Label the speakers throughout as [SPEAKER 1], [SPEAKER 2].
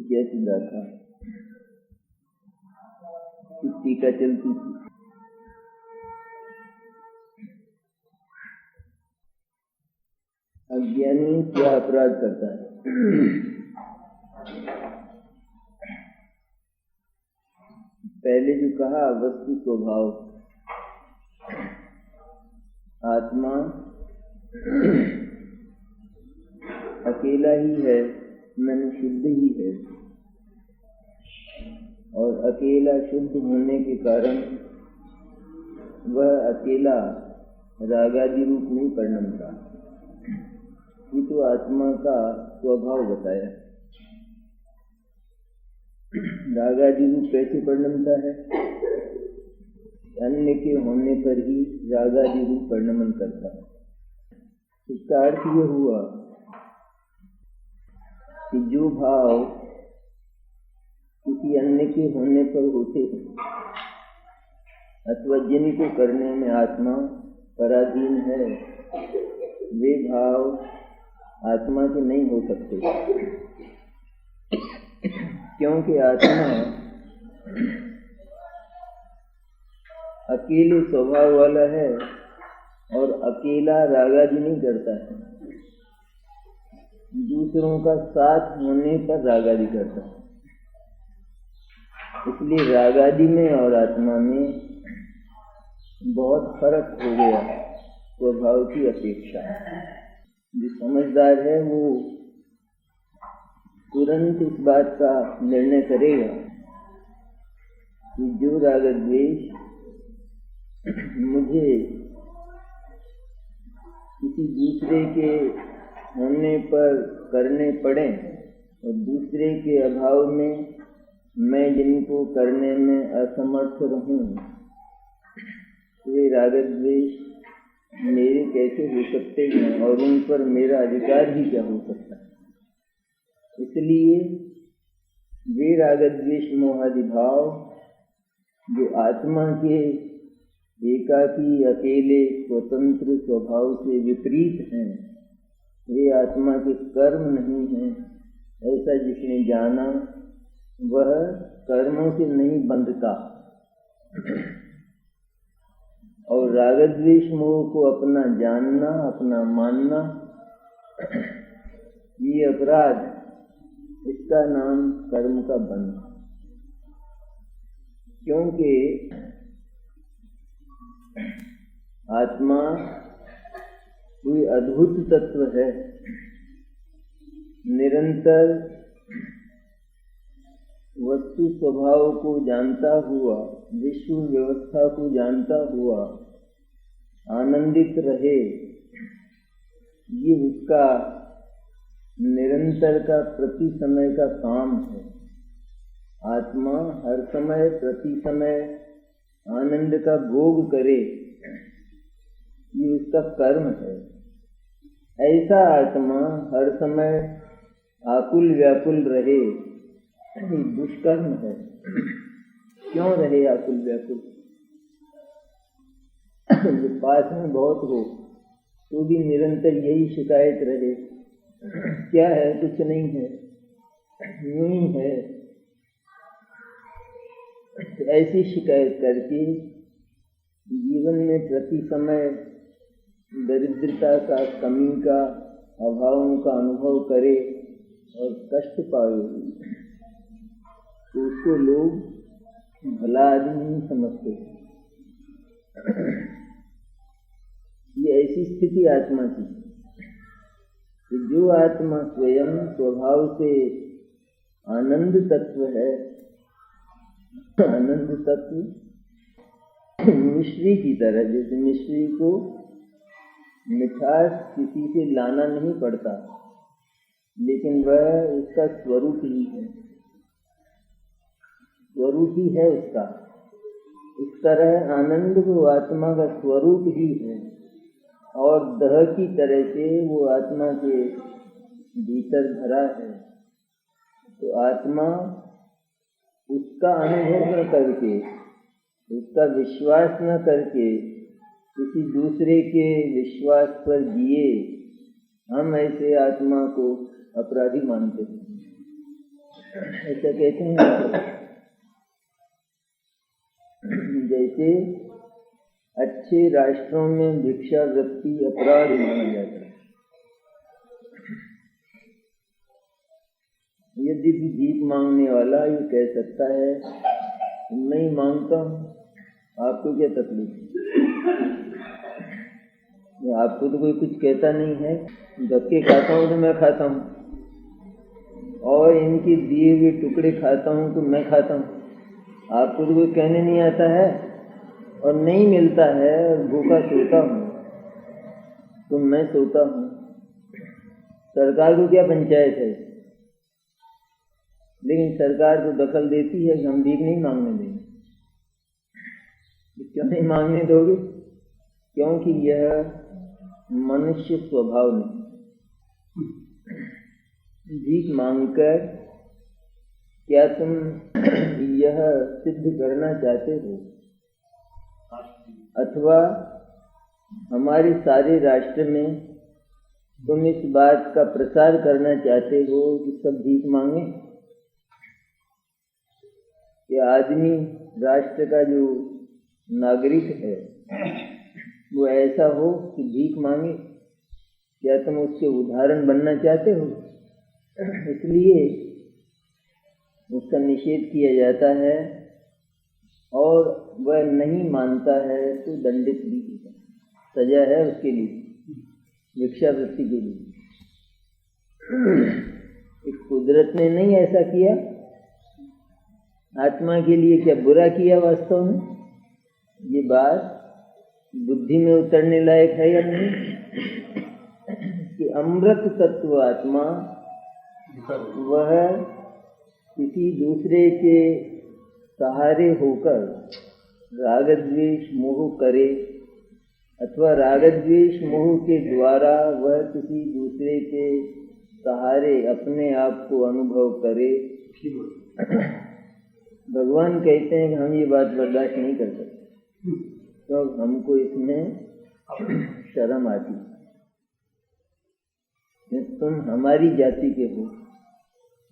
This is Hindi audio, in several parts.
[SPEAKER 1] कैसी गाथा टीका चलती थी। अज्ञानी क्या अपराध करता है? पहले जो कहा वस्तु स्वभाव, आत्मा अकेला ही है, मन शुद्ध ही है, और अकेला शुद्ध होने के कारण वह अकेला रागादि रूप नहीं परिणमता। ये तो आत्मा का स्वभाव बताया। रागादि रूप कैसे परिणमता है? अन्य के होने पर ही रागादि रूप परिणमन करता है। इसका अर्थ यह हुआ कि जो भाव किसी अन्य के होने पर होते हैं अथवा जिनको करने में आत्मा पराधीन है, वे भाव आत्मा के नहीं हो सकते, क्योंकि आत्मा अकेले स्वभाव वाला है और अकेला रागादि नहीं करता है, दूसरों का साथ होने पर रागादि करता है। इसलिए रागादि में और आत्मा में बहुत फर्क हो गया स्वभाव की अपेक्षा। जो समझदार है वो तुरंत इस बात का निर्णय करेगा कि जो राग द्वेष मुझे किसी दूसरे के होने पर करने पड़े और दूसरे के अभाव में मैं जिनको करने में असमर्थ रहूं, वे राग द्वेष मेरे कैसे हो सकते हैं और उन पर मेरा अधिकार भी क्या हो सकता है। इसलिए वे राग द्वेष मोहादि भाव जो आत्मा के एकाकी अकेले स्वतंत्र स्वभाव से विपरीत हैं, वे आत्मा के कर्म नहीं हैं। ऐसा जिसने जाना वह कर्मों से नहीं बंधता, और राग द्वेष मोह को अपना जानना, अपना मानना, ये अपराध, इसका नाम कर्म का बंध। क्योंकि आत्मा कोई अद्भुत तत्व है, निरंतर वस्तु स्वभाव को जानता हुआ, विश्व व्यवस्था को जानता हुआ आनंदित रहे, ये उसका निरंतर का प्रति समय का काम है। आत्मा हर समय प्रति समय आनंद का भोग करे, ये उसका कर्म है। ऐसा आत्मा हर समय आकुल व्याकुल रहे, दुष्कर्म है। क्यों रहे आकुल व्याकुल? जो पास में बहुत हो तो भी निरंतर यही शिकायत रहे, क्या है, कुछ नहीं है, यूं ही है। ऐसी शिकायत करके जीवन में प्रति समय दरिद्रता का, कमी का, अभावों का अनुभव करे और कष्ट पाए, तो उसको लोग भला आदमी नहीं समझते। ये ऐसी स्थिति आत्मा की कि जो आत्मा स्वयं स्वभाव से आनंद तत्व है, आनंद तत्व मिश्री की तरह, जैसे मिश्री को मिठास किसी से लाना नहीं पड़ता, लेकिन वह उसका स्वरूप ही है, स्वरूप ही है उसका। इस तरह आनंद वो आत्मा का स्वरूप ही है, और दह की तरह से वो आत्मा के भीतर भरा है। तो आत्मा उसका अनुभव न करके, उसका विश्वास न करके किसी दूसरे के विश्वास पर जिए, हम ऐसे आत्मा को अपराधी मानते हैं, ऐसा कहते हैं। जैसे अच्छे राष्ट्रों में भिक्षावृत्ति अपराध माना जाता है। यदि भीख मांगने वाला ये कह सकता है नहीं मांगता हूँ, आपको क्या तकलीफ है, आपको तो कोई कुछ कहता नहीं है, धक्के खाता हूँ तो मैं खाता हूँ, और इनके दिए हुए टुकड़े खाता हूँ तो मैं खाता हूँ, आपको तो कोई कहने नहीं आता है, और नहीं मिलता है और भूखा सोता हूँ तो मैं सोता हूँ। सरकार को क्या पंचायत है, लेकिन सरकार तो दखल देती है कि हम भीख नहीं मांगने देंगे। क्यों नहीं मांगने दोगे? क्योंकि यह मनुष्य स्वभाव नहीं। भीख मांगकर क्या तुम यह सिद्ध करना चाहते हो, अथवा हमारे सारे राष्ट्र में तुम इस बात का प्रसार करना चाहते हो कि सब भीख मांगे? कि आदमी राष्ट्र का जो नागरिक है वो ऐसा हो कि भीख मांगे? क्या तुम उसके उदाहरण बनना चाहते हो? इसलिए उसका निषेध किया जाता है, और वह नहीं मानता है तो दंडित भी होता है, सजा है उसके लिए, भिक्षावृत्ति के लिए। इस कुदरत ने नहीं ऐसा किया, आत्मा के लिए क्या बुरा किया वास्तव में? ये बात बुद्धि में उतरने लायक है या नहीं? कि अमृत तत्व आत्मा वह किसी दूसरे के सहारे होकर राग द्वेष मोह करे, अथवा राग द्वेष मोह के द्वारा वह किसी दूसरे के सहारे अपने आप को अनुभव करे। भगवान कहते हैं कि हम ये बात बर्दाश्त नहीं कर सकते, तो हमको इसमें शर्म आती है। तुम हमारी जाति के हो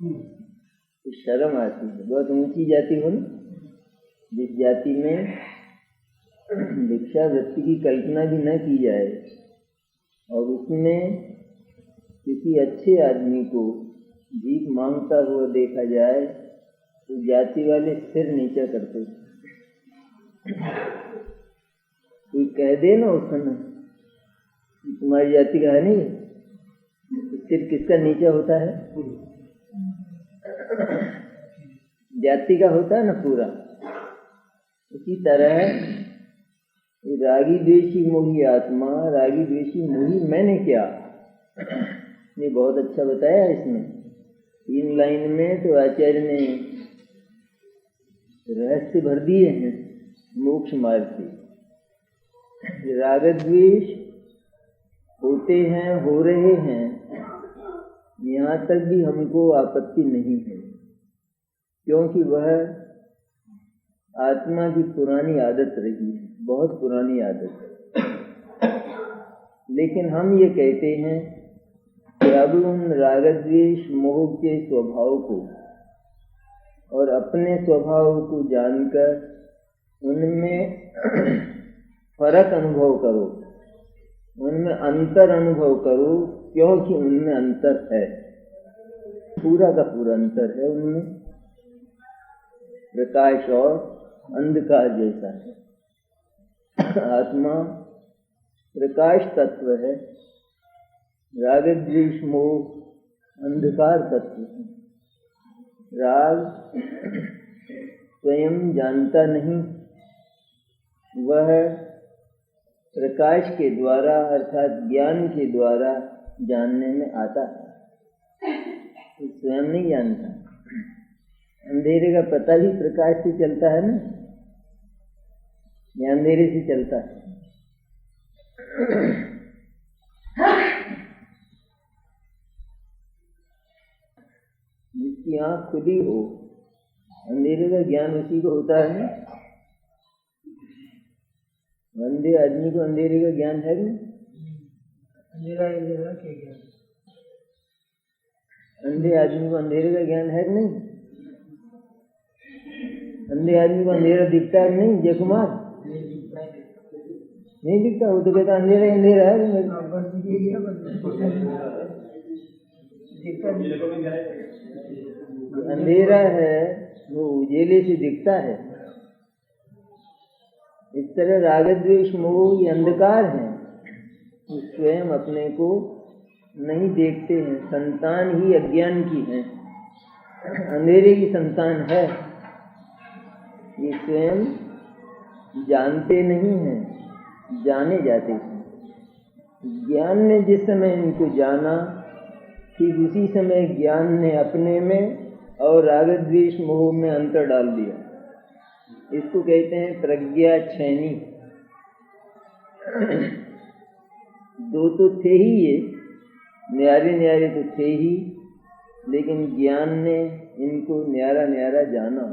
[SPEAKER 1] तो शर्म आती है। बहुत ऊंची जाति हो ना, जिस जाति में भिक्षावृत्ति की कल्पना भी न की जाए, और उसमें किसी अच्छे आदमी को भीख मांगता हुआ देखा जाए तो जाति वाले सिर नीचा करते। कोई कह दे ना उस समय तुम्हारी जाति का है नहीं, तो सिर किसका नीचा होता है? जाति का होता है ना पूरा। इसी तरह रागी द्वेषी मोही आत्मा, रागी द्वेषी मोही मैंने क्या, ये बहुत अच्छा बताया इसमें 3 लाइन में। तो आचार्य ने रहस्य भर दिए हैं मोक्ष मार्ग के। राग द्वेष होते हैं, हो रहे हैं, यहाँ तक भी हमको आपत्ति नहीं है, क्योंकि वह आत्मा की पुरानी आदत रही है, बहुत पुरानी आदत है। लेकिन हम ये कहते हैं कि अब उन राग द्वेष मोह के स्वभाव को और अपने स्वभाव को जानकर उनमें फर्क अनुभव करो, उनमें अंतर अनुभव करो, क्योंकि उनमें अंतर है, पूरा का पूरा अंतर है उनमें। प्रकाश और अंधकार जैसा है। आत्मा प्रकाश तत्व है, राग द्वेष मोह अंधकार तत्व है। राग स्वयं जानता नहीं, वह प्रकाश के द्वारा अर्थात ज्ञान के द्वारा जानने में आता है, तो स्वयं नहीं जानता। अंधेरे का पता भी प्रकाश से चलता है ना, या अंधेरे से चलता है? जिसकी आंख खुली हो, अंधेरे का ज्ञान उसी को होता है ना। अंधे आदमी को अंधेरे का ज्ञान है ना,
[SPEAKER 2] अंधेरा अंधेरा क्या ज्ञान?
[SPEAKER 1] अंधे आदमी को अंधेरे का ज्ञान है कि नहीं? अंधे आदमी को अंधेरा दिखता है नहीं? जय कुमार नहीं दिखता, वो तो कहता अंधेरा ही अंधेरा है। अंधेरा है वो उजेले से दिखता है। इस तरह राग द्वेष मोह ये अंधकार है, स्वयं अपने को नहीं देखते हैं, संतान ही अज्ञान की है, अंधेरे की संतान है, ये स्वयं जानते नहीं हैं, जाने जाते हैं। ज्ञान ने जिस समय इनको जाना, ठीक उसी समय ज्ञान ने अपने में और राग द्वेष मोह में अंतर डाल दिया। इसको कहते हैं प्रज्ञा क्षैणी। दो तो थे ही ये, न्यारे न्यारे तो थे ही, लेकिन ज्ञान ने इनको न्यारा न्यारा जाना।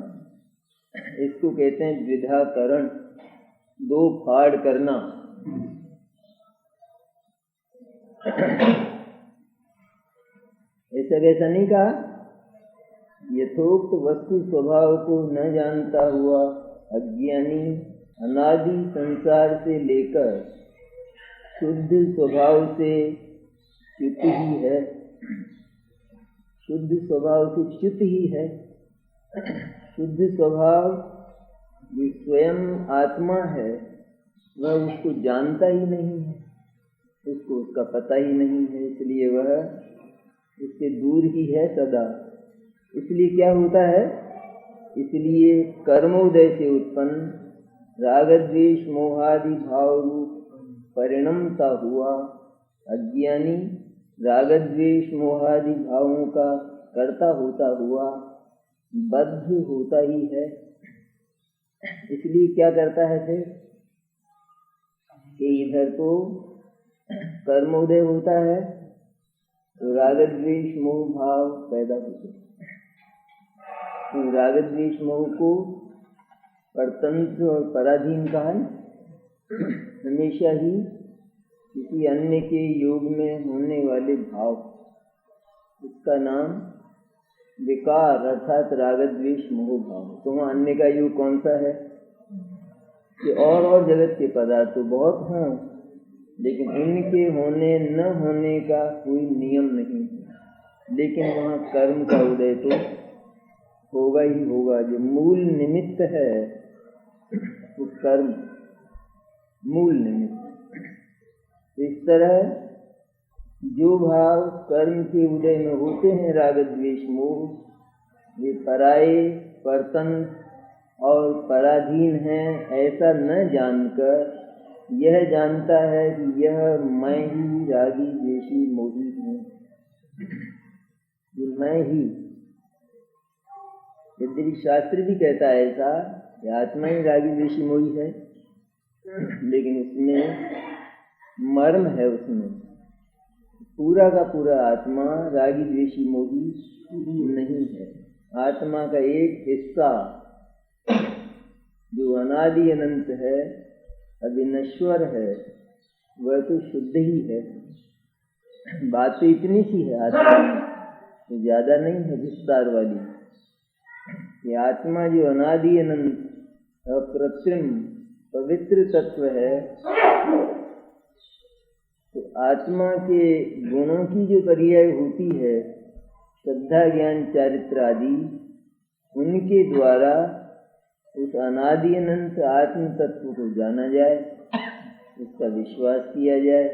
[SPEAKER 1] इसको कहते हैं द्विधाकरण, दो फाड़ करना। ऐसा वैसा नहीं कहा, यथोक्त वस्तु स्वभाव को न जानता हुआ अज्ञानी अनादि संसार से लेकर शुद्ध स्वभाव से च्युत ही है, शुद्ध स्वभाव से च्युत ही है। शुद्ध स्वभाव जो स्वयं आत्मा है वह उसको जानता ही नहीं है, उसको उसका पता ही नहीं है, इसलिए वह उससे दूर ही है सदा। इसलिए क्या होता है, इसलिए कर्मोदय से उत्पन्न राग द्वेष मोहादि भाव रूप परिणमता हुआ अज्ञानी राग द्वेष मोहादि भावों का कर्ता होता हुआ बद्ध होता ही है। इसलिए क्या करता है फिर कि इधर तो कर्मोदय होता है तो राग द्वेष मोह भाव पैदा होते हैं। तो राग द्वेष मोह को परतंत्र और पराधीन कहा है। हमेशा ही किसी अन्य के योग में होने वाले भाव, उसका नाम विकार अर्थात राग द्वेष मोह भाव। तो वहाँ अन्य का योग कौन सा है कि और जगत के पदार्थ तो बहुत हों, लेकिन उनके होने न होने का कोई नियम नहीं, लेकिन वहाँ कर्म का उदय तो होगा ही होगा। जो मूल निमित्त है उस कर्म मूल निमित्त। इस तरह जो भाव कर्म के उदय में होते हैं राग द्वेष मोह, वे पराये परतंत्र और पराधीन हैं ऐसा न जानकर यह जानता है कि यह मैं ही रागी द्वेषी मोही हूँ। मैं ही, यद्यपि शास्त्र भी कहता है ऐसा कि आत्मा ही रागी द्वेषी मोही है, लेकिन उसमें मर्म है, उसमें पूरा का पूरा आत्मा रागी द्वेषी मोही नहीं है। आत्मा का एक हिस्सा जो अनादि अनंत है, अविनश्वर है, वह तो शुद्ध ही है। बात तो इतनी सी है आत्मा में, तो ज्यादा नहीं है विस्तार वाली। ये आत्मा जो अनादि अनंत अकृत्रिम पवित्र तत्व है, तो आत्मा के गुणों की जो पर्याय होती है, श्रद्धा ज्ञान चारित्र आदि, उनके द्वारा उस अनादि अनंत आत्म तत्व को जाना जाए, उसका विश्वास किया जाए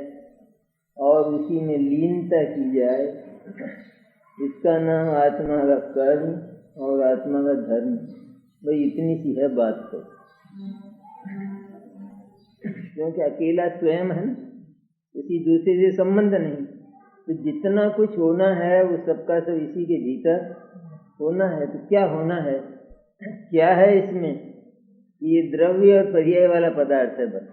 [SPEAKER 1] और उसी में लीनता की जाए। इसका नाम आत्मा का कर्म और आत्मा का धर्म। भाई इतनी सी है बात तो, क्योंकि अकेला स्वयं है, किसी दूसरे से संबंध नहीं। तो जितना कुछ होना है वो सबका सब इसी के भीतर होना है। तो क्या होना है, क्या है इसमें? ये द्रव्य और पर्याय वाला पदार्थ है बस,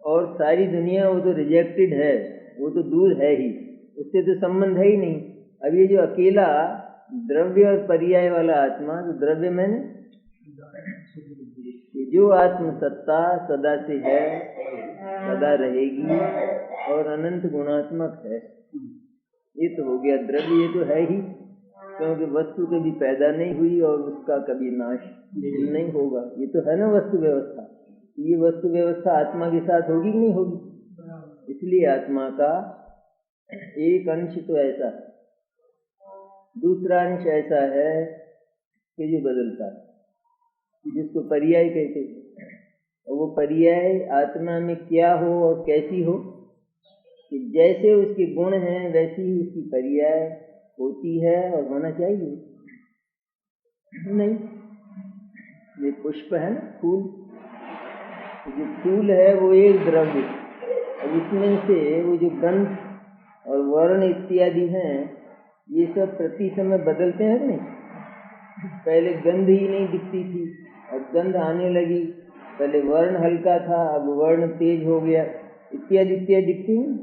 [SPEAKER 1] और सारी दुनिया वो तो रिजेक्टेड है, वो तो दूर है ही, उससे तो संबंध है ही नहीं। अब ये जो अकेला द्रव्य और पर्याय वाला आत्मा, तो द्रव्य मैंने जो आत्म सत्ता सदा से है, सदा रहेगी और अनंत गुणात्मक है। ये तो हो गया द्रव्य, ये तो है ही, क्योंकि वस्तु कभी पैदा नहीं हुई और उसका कभी नाश नहीं होगा। ये तो है ना वस्तु व्यवस्था। ये वस्तु व्यवस्था आत्मा के साथ होगी कि नहीं होगी? इसलिए आत्मा का एक अंश तो ऐसा है, दूसरा अंश ऐसा है कि जो बदलता है, जिसको पर्याय कहते हैं। और वो पर्याय आत्मा में क्या हो और कैसी हो कि जैसे उसके गुण हैं वैसी ही उसकी पर्याय होती है और होना चाहिए। नहीं, ये पुष्प है ना, फूल, जो फूल है वो एक द्रव्य, और इसमें से वो जो गंध और वर्ण इत्यादि हैं ये सब प्रति समय बदलते हैं नहीं। पहले गंध ही नहीं दिखती थी, अब गंध आने लगी। पहले वर्ण हल्का था, अब वर्ण तेज हो गया, इत्यादि इत्यादि दिखती हैं।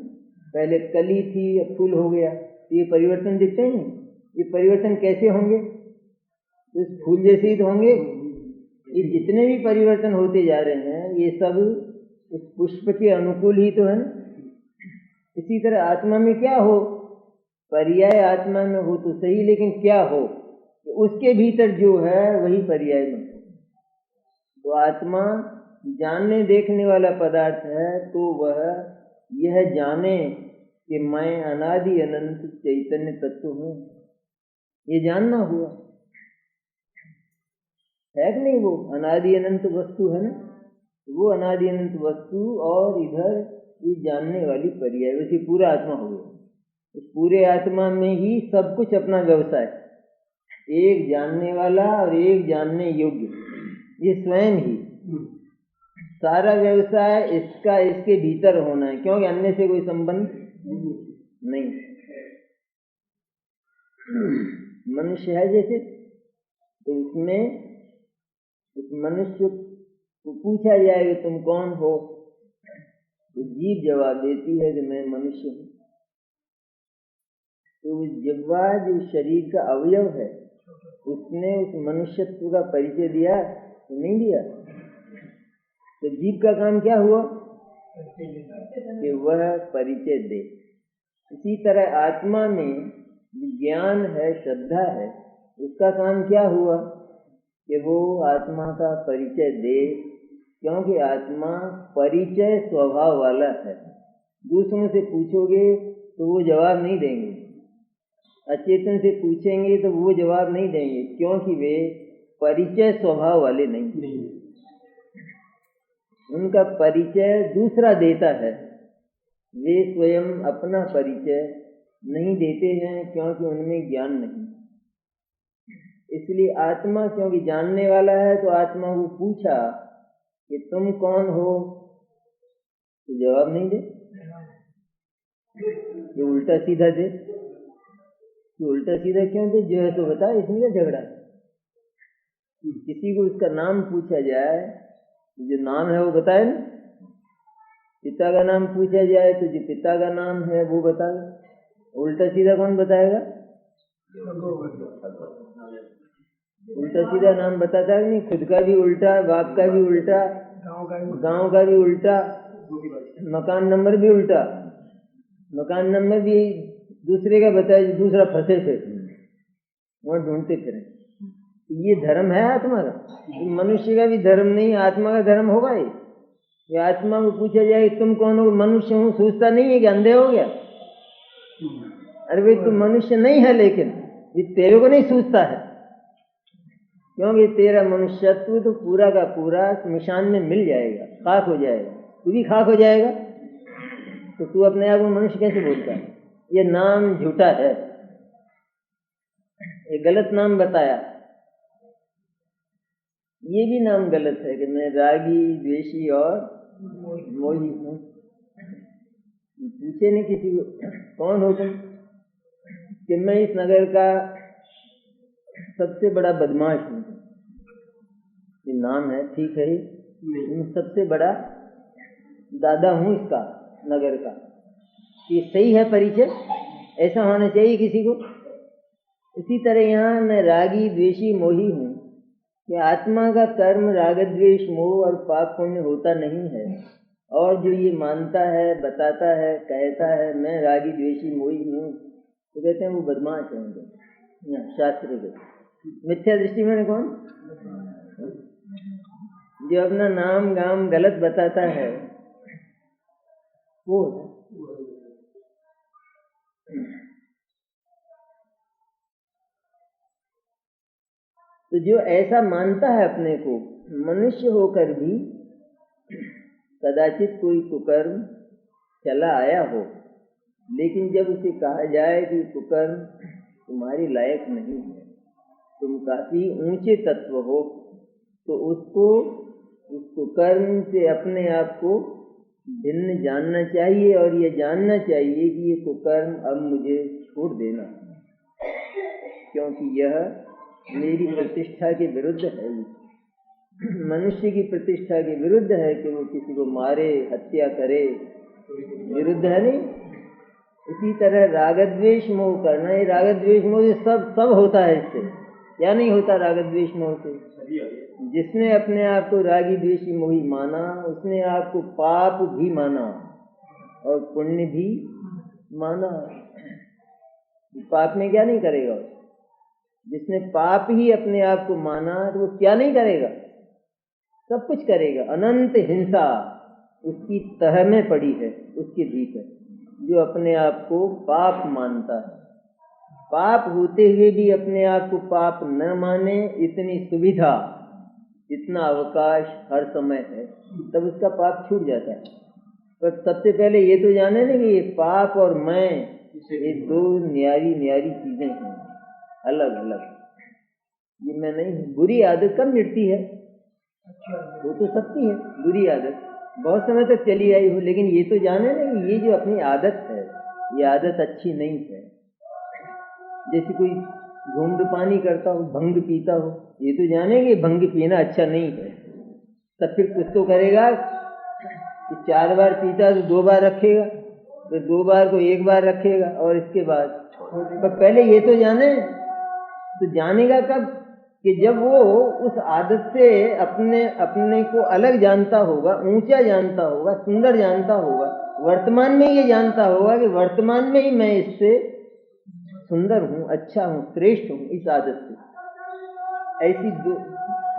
[SPEAKER 1] पहले कली थी, अब फूल हो गया। तो ये परिवर्तन दिखते हैं नहीं। ये परिवर्तन कैसे होंगे? तो इस फूल जैसे ही तो होंगे। ये जितने भी परिवर्तन होते जा रहे हैं ये सब इस पुष्प के अनुकूल ही तो है ना। इसी तरह आत्मा में क्या हो, पर्याय आत्मा में हो तो सही, लेकिन क्या हो उसके भीतर जो है वही पर्याय में। तो आत्मा जानने देखने वाला पदार्थ है, तो वह यह जाने कि मैं अनादि अनंत चैतन्य तत्व हूँ, ये जानना हुआ है कि नहीं। वो अनादि अनंत वस्तु है ना, वो अनादि अनंत वस्तु और इधर ये जानने वाली पर्याय, वैसे पूरा आत्मा हो गया। इस पूरे आत्मा में ही सब कुछ अपना व्यवसाय, एक जानने वाला और एक जानने योग्य, ये स्वयं ही सारा व्यवसाय इसका इसके भीतर होना है, क्योंकि अन्य से कोई संबंध नहीं। मनुष्य है जैसे, तो उसमें उस मनुष्य को पूछा जाए कि तुम कौन हो, तो जीभ जवाब देती है कि मैं मनुष्य हूँ। तो उस जिह्वा जो शरीर का अवयव है उसने उस मनुष्यत्व का परिचय दिया तो नहीं दिया। तो जीभ का काम क्या हुआ कि वह परिचय दे। इसी तरह आत्मा में ज्ञान है, श्रद्धा है, उसका काम क्या हुआ कि वो आत्मा का परिचय दे, क्योंकि आत्मा परिचय स्वभाव वाला है। दूसरों से पूछोगे तो वो जवाब नहीं देंगे, अचेतन से पूछेंगे तो वो जवाब नहीं देंगे, क्योंकि वे परिचय स्वभाव वाले नहीं। उनका परिचय दूसरा देता है, वे स्वयं अपना परिचय नहीं देते हैं, क्योंकि उनमें ज्ञान नहीं। इसलिए आत्मा क्योंकि जानने वाला है, तो आत्मा को पूछा कि तुम कौन हो, तो जवाब नहीं दे, जो उल्टा सीधा दे। तो उल्टा सीधा क्यों दे? जो है तो बता, इसमें क्या झगड़ा है। किसी को उसका नाम पूछा जाए, जो नाम है वो बताए ना। पिता का नाम पूछा जाए तो जो पिता का नाम है वो बताए। उल्टा सीधा कौन बताएगा? उल्टा सीधा नाम बताता है नहीं। खुद का भी उल्टा, बाप का भी उल्टा, गांव का भी उल्टा, मकान नंबर भी उल्टा, मकान नंबर भी दूसरे का बताए, दूसरा फंसे फिर वहां ढूंढते फिर। ये धर्म है आत्मा का? मनुष्य का भी धर्म नहीं, आत्मा का धर्म होगा। ये आत्मा को पूछा जाए तुम कौन हो, मनुष्य हूँ, सोचता नहीं है कि अंधे हो गया? अरे भाई तुम मनुष्य नहीं है, लेकिन ये तेरे को नहीं सोचता है, क्योंकि तेरा मनुष्यत्व तो पूरा का पूरा स्मशान में मिल जाएगा, खाक हो जाएगा, तू भी खाक हो जाएगा। तो तू अपने आप को मनुष्य कैसे बोलता है? ये नाम झूठा है, ये गलत नाम बताया। ये भी नाम गलत है कि मैं रागी, द्वेषी और मोही हूँ। पूछे नहीं किसी को कौन हो तुम, कि मैं इस नगर का सबसे बड़ा बदमाश हूँ। ये नाम है, ठीक है, मैं सबसे बड़ा दादा हूँ इसका नगर का। ये सही है परिचय? ऐसा होना चाहिए किसी को। इसी तरह यहाँ मैं रागी, द्वेषी, मोही हूँ, कि आत्मा का कर्म राग, द्वेष, मोह और पाप पुण्य होता नहीं है। और जो ये मानता है, बताता है, कहता है मैं रागी द्वेषी मोही हूँ, तो कहते हैं वो बदमाश है। शास्त्र के मिथ्या दृष्टि में कौन? जो अपना नाम गाम गलत बताता है वो है। तो जो ऐसा मानता है अपने को, मनुष्य होकर भी कदाचित कोई कुकर्म चला आया हो, लेकिन जब उसे कहा जाए कि कुकर्म तुम्हारी लायक नहीं है, तुम काफी ऊंचे तत्व हो, तो उसको उस कुकर्म से अपने आप को भिन्न जानना चाहिए और ये जानना चाहिए कि ये कुकर्म अब मुझे छोड़ देना, क्योंकि यह मेरी प्रतिष्ठा के विरुद्ध है। मनुष्य की प्रतिष्ठा के विरुद्ध है कि वो किसी को मारे, हत्या करे, विरुद्ध है नहीं। इसी तरह रागद्वेष मोह करना, ये रागद्वेष मोह सब होता है इससे। क्या नहीं होता रागद्वेष मोह से? जिसने अपने आप को रागी द्वेषी मोही माना, उसने आपको पाप भी माना और पुण्य भी माना। पाप में क्या नहीं करेगा? जिसने पाप ही अपने आप को माना तो वो क्या नहीं करेगा? सब कुछ करेगा। अनंत हिंसा उसकी तह में पड़ी है, उसके भीतर, जो अपने आप को पाप मानता है। पाप होते हुए भी अपने आप को पाप न माने, इतनी सुविधा, इतना अवकाश हर समय है, तब उसका पाप छूट जाता है। पर सबसे पहले ये तो जाने ना कि ये पाप और मैं, ये दो न्यारी चीजें हैं, अलग अलग। ये मैं नहीं हूँ। बुरी आदत कब मिटती है? वो तो सबकी है बुरी आदत, बहुत समय तक चली आई हो, लेकिन ये तो जाने ना कि ये जो अपनी आदत है, ये आदत अच्छी नहीं है। जैसे कोई धूम्रपानी करता हो, भंग पीता हो, ये तो जाने कि भंग पीना अच्छा नहीं है, तब फिर कुछ तो करेगा कि 4 बार पीता तो 2 बार रखेगा, फिर 2 बार को 1 बार रखेगा, और इसके बाद पर पहले ये तो जाने। तो जानेगा कब? कि जब वो उस आदत से अपने को अलग जानता होगा, ऊंचा जानता होगा, सुंदर जानता होगा, वर्तमान में ये जानता होगा कि वर्तमान में ही मैं इससे सुंदर हूँ, अच्छा हूँ, श्रेष्ठ हूँ इस आदत से। ऐसी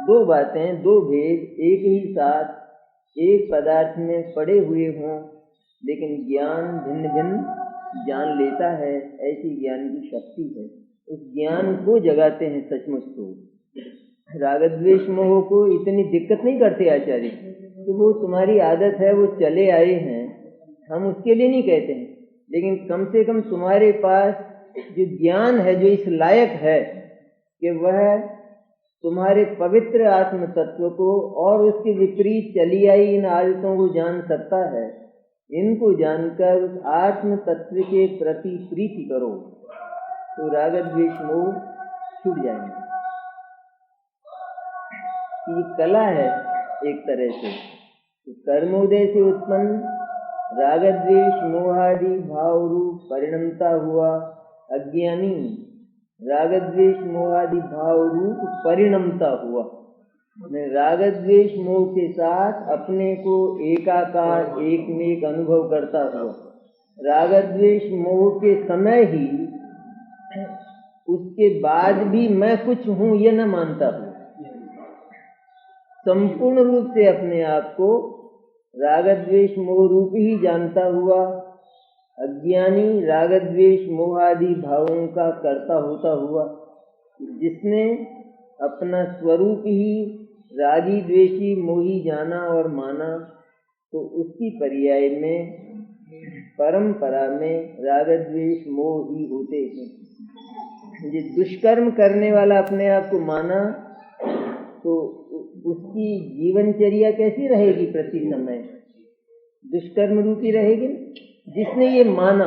[SPEAKER 1] दो बातें, दो भेद एक ही साथ एक पदार्थ में पड़े हुए हों, लेकिन ज्ञान भिन्न भिन्न जान लेता है, ऐसी ज्ञान की शक्ति है। उस ज्ञान को जगाते हैं सचमुच। तो रागद्वेष मोह को इतनी दिक्कत नहीं करते आचार्य कि वो तुम्हारी आदत है, वो चले आए हैं, हम उसके लिए नहीं कहते हैं, लेकिन कम से कम तुम्हारे पास जो ज्ञान है, जो इस लायक है कि वह तुम्हारे पवित्र आत्म तत्व को और उसके विपरीत चली आई इन आदतों को जान सकता है, इनको जानकर उस आत्म तत्व के प्रति प्रीति करो तो रागद्वेष मोह छूट जाएंगे। ये कला है एक तरह से। तो कर्मोदय से उत्पन्न रागद्वेष मोहादि भाव रूप परिणमता हुआ अज्ञानी, रागद्वेष मोहादि भाव रूप परिणमता हुआ। रागद्वेष मोह के साथ अपने को एकाकार, एक में एक अनुभव करता हुआ, रागद्वेष मोह के समय ही उसके बाद भी मैं कुछ हूँ ये न मानता हूँ, संपूर्ण रूप से अपने आप को रागद्वेष मोह रूप ही जानता हुआ अज्ञानी, रागद्वेष मोहादि भावों का कर्ता होता हुआ, जिसने अपना स्वरूप ही रागी द्वेषी मोही जाना और माना, तो उसकी पर्याय में परंपरा में रागद्वेष मोह ही होते हैं। ये दुष्कर्म करने वाला अपने आप को माना तो उसकी जीवनचर्या कैसी रहेगी? प्रति समय दुष्कर्म रूपी रहेगी। जिसने ये माना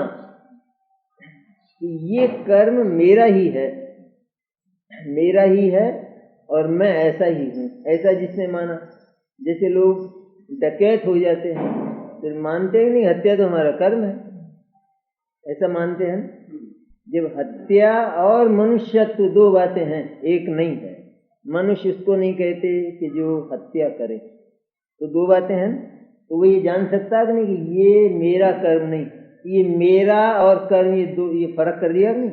[SPEAKER 1] कि ये कर्म मेरा ही है और मैं ऐसा ही हूँ, ऐसा जिसने माना। जैसे लोग डकैत हो जाते हैं तो मानते हैं नहीं हत्या तो हमारा कर्म है, ऐसा मानते हैं। जब हत्या और मनुष्यत्व दो बातें हैं, एक नहीं है। मनुष्य उसको नहीं कहते कि जो हत्या करे, तो दो बातें हैं। तो वो ये जान सकता है कि नहीं कि ये मेरा कर्म नहीं, ये मेरा और कर्म ये फर्क कर दिया कि नहीं?